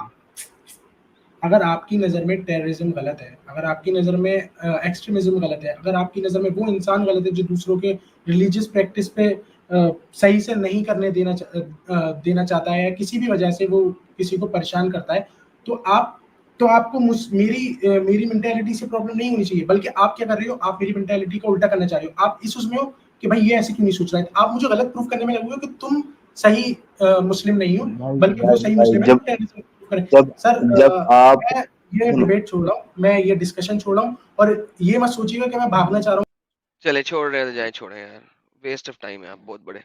اگر آپ کی نظر میں ٹیررزم غلط ہے, اگر آپ کی نظر میں ایکسٹریمزم غلط ہے, اگر آپ کی نظر میں وہ انسان غلط ہے جو دوسروں کے ریلیجیس پریکٹس پہ صحیح سے نہیں کرنے دینا چاہتا ہے, یا کسی بھی وجہ سے وہ کسی کو پریشان کرتا ہے, تو آپ کو میری مینٹیلٹی سے پرابلم نہیں ہونی چاہیے, بلکہ آپ کیا کر رہے ہو, آپ میری مینٹیلٹی کو الٹا کرنا چاہ رہے ہو. آپ اس میں ہو کہ بھائی یہ ایسے کیوں نہیں سوچ رہا ہے, آپ مجھے غلط پروف کرنے میں لگے کہ تم صحیح مسلم نہیں ہو بلکہ وہ صحیح مسلم ہے. سر میں یہ ڈیبیٹ چھوڑ رہا ہوں, میں یہ ڈسکشن چھوڑ رہا ہوں, اور یہ مت سوچیے گا کہ میں بھاگنا چاہ رہا ہوں. چلے چھوڑ رہے جائیں, چھوڑیں یار, ویسٹ آف ٹائم ہے آپ بہت بڑے.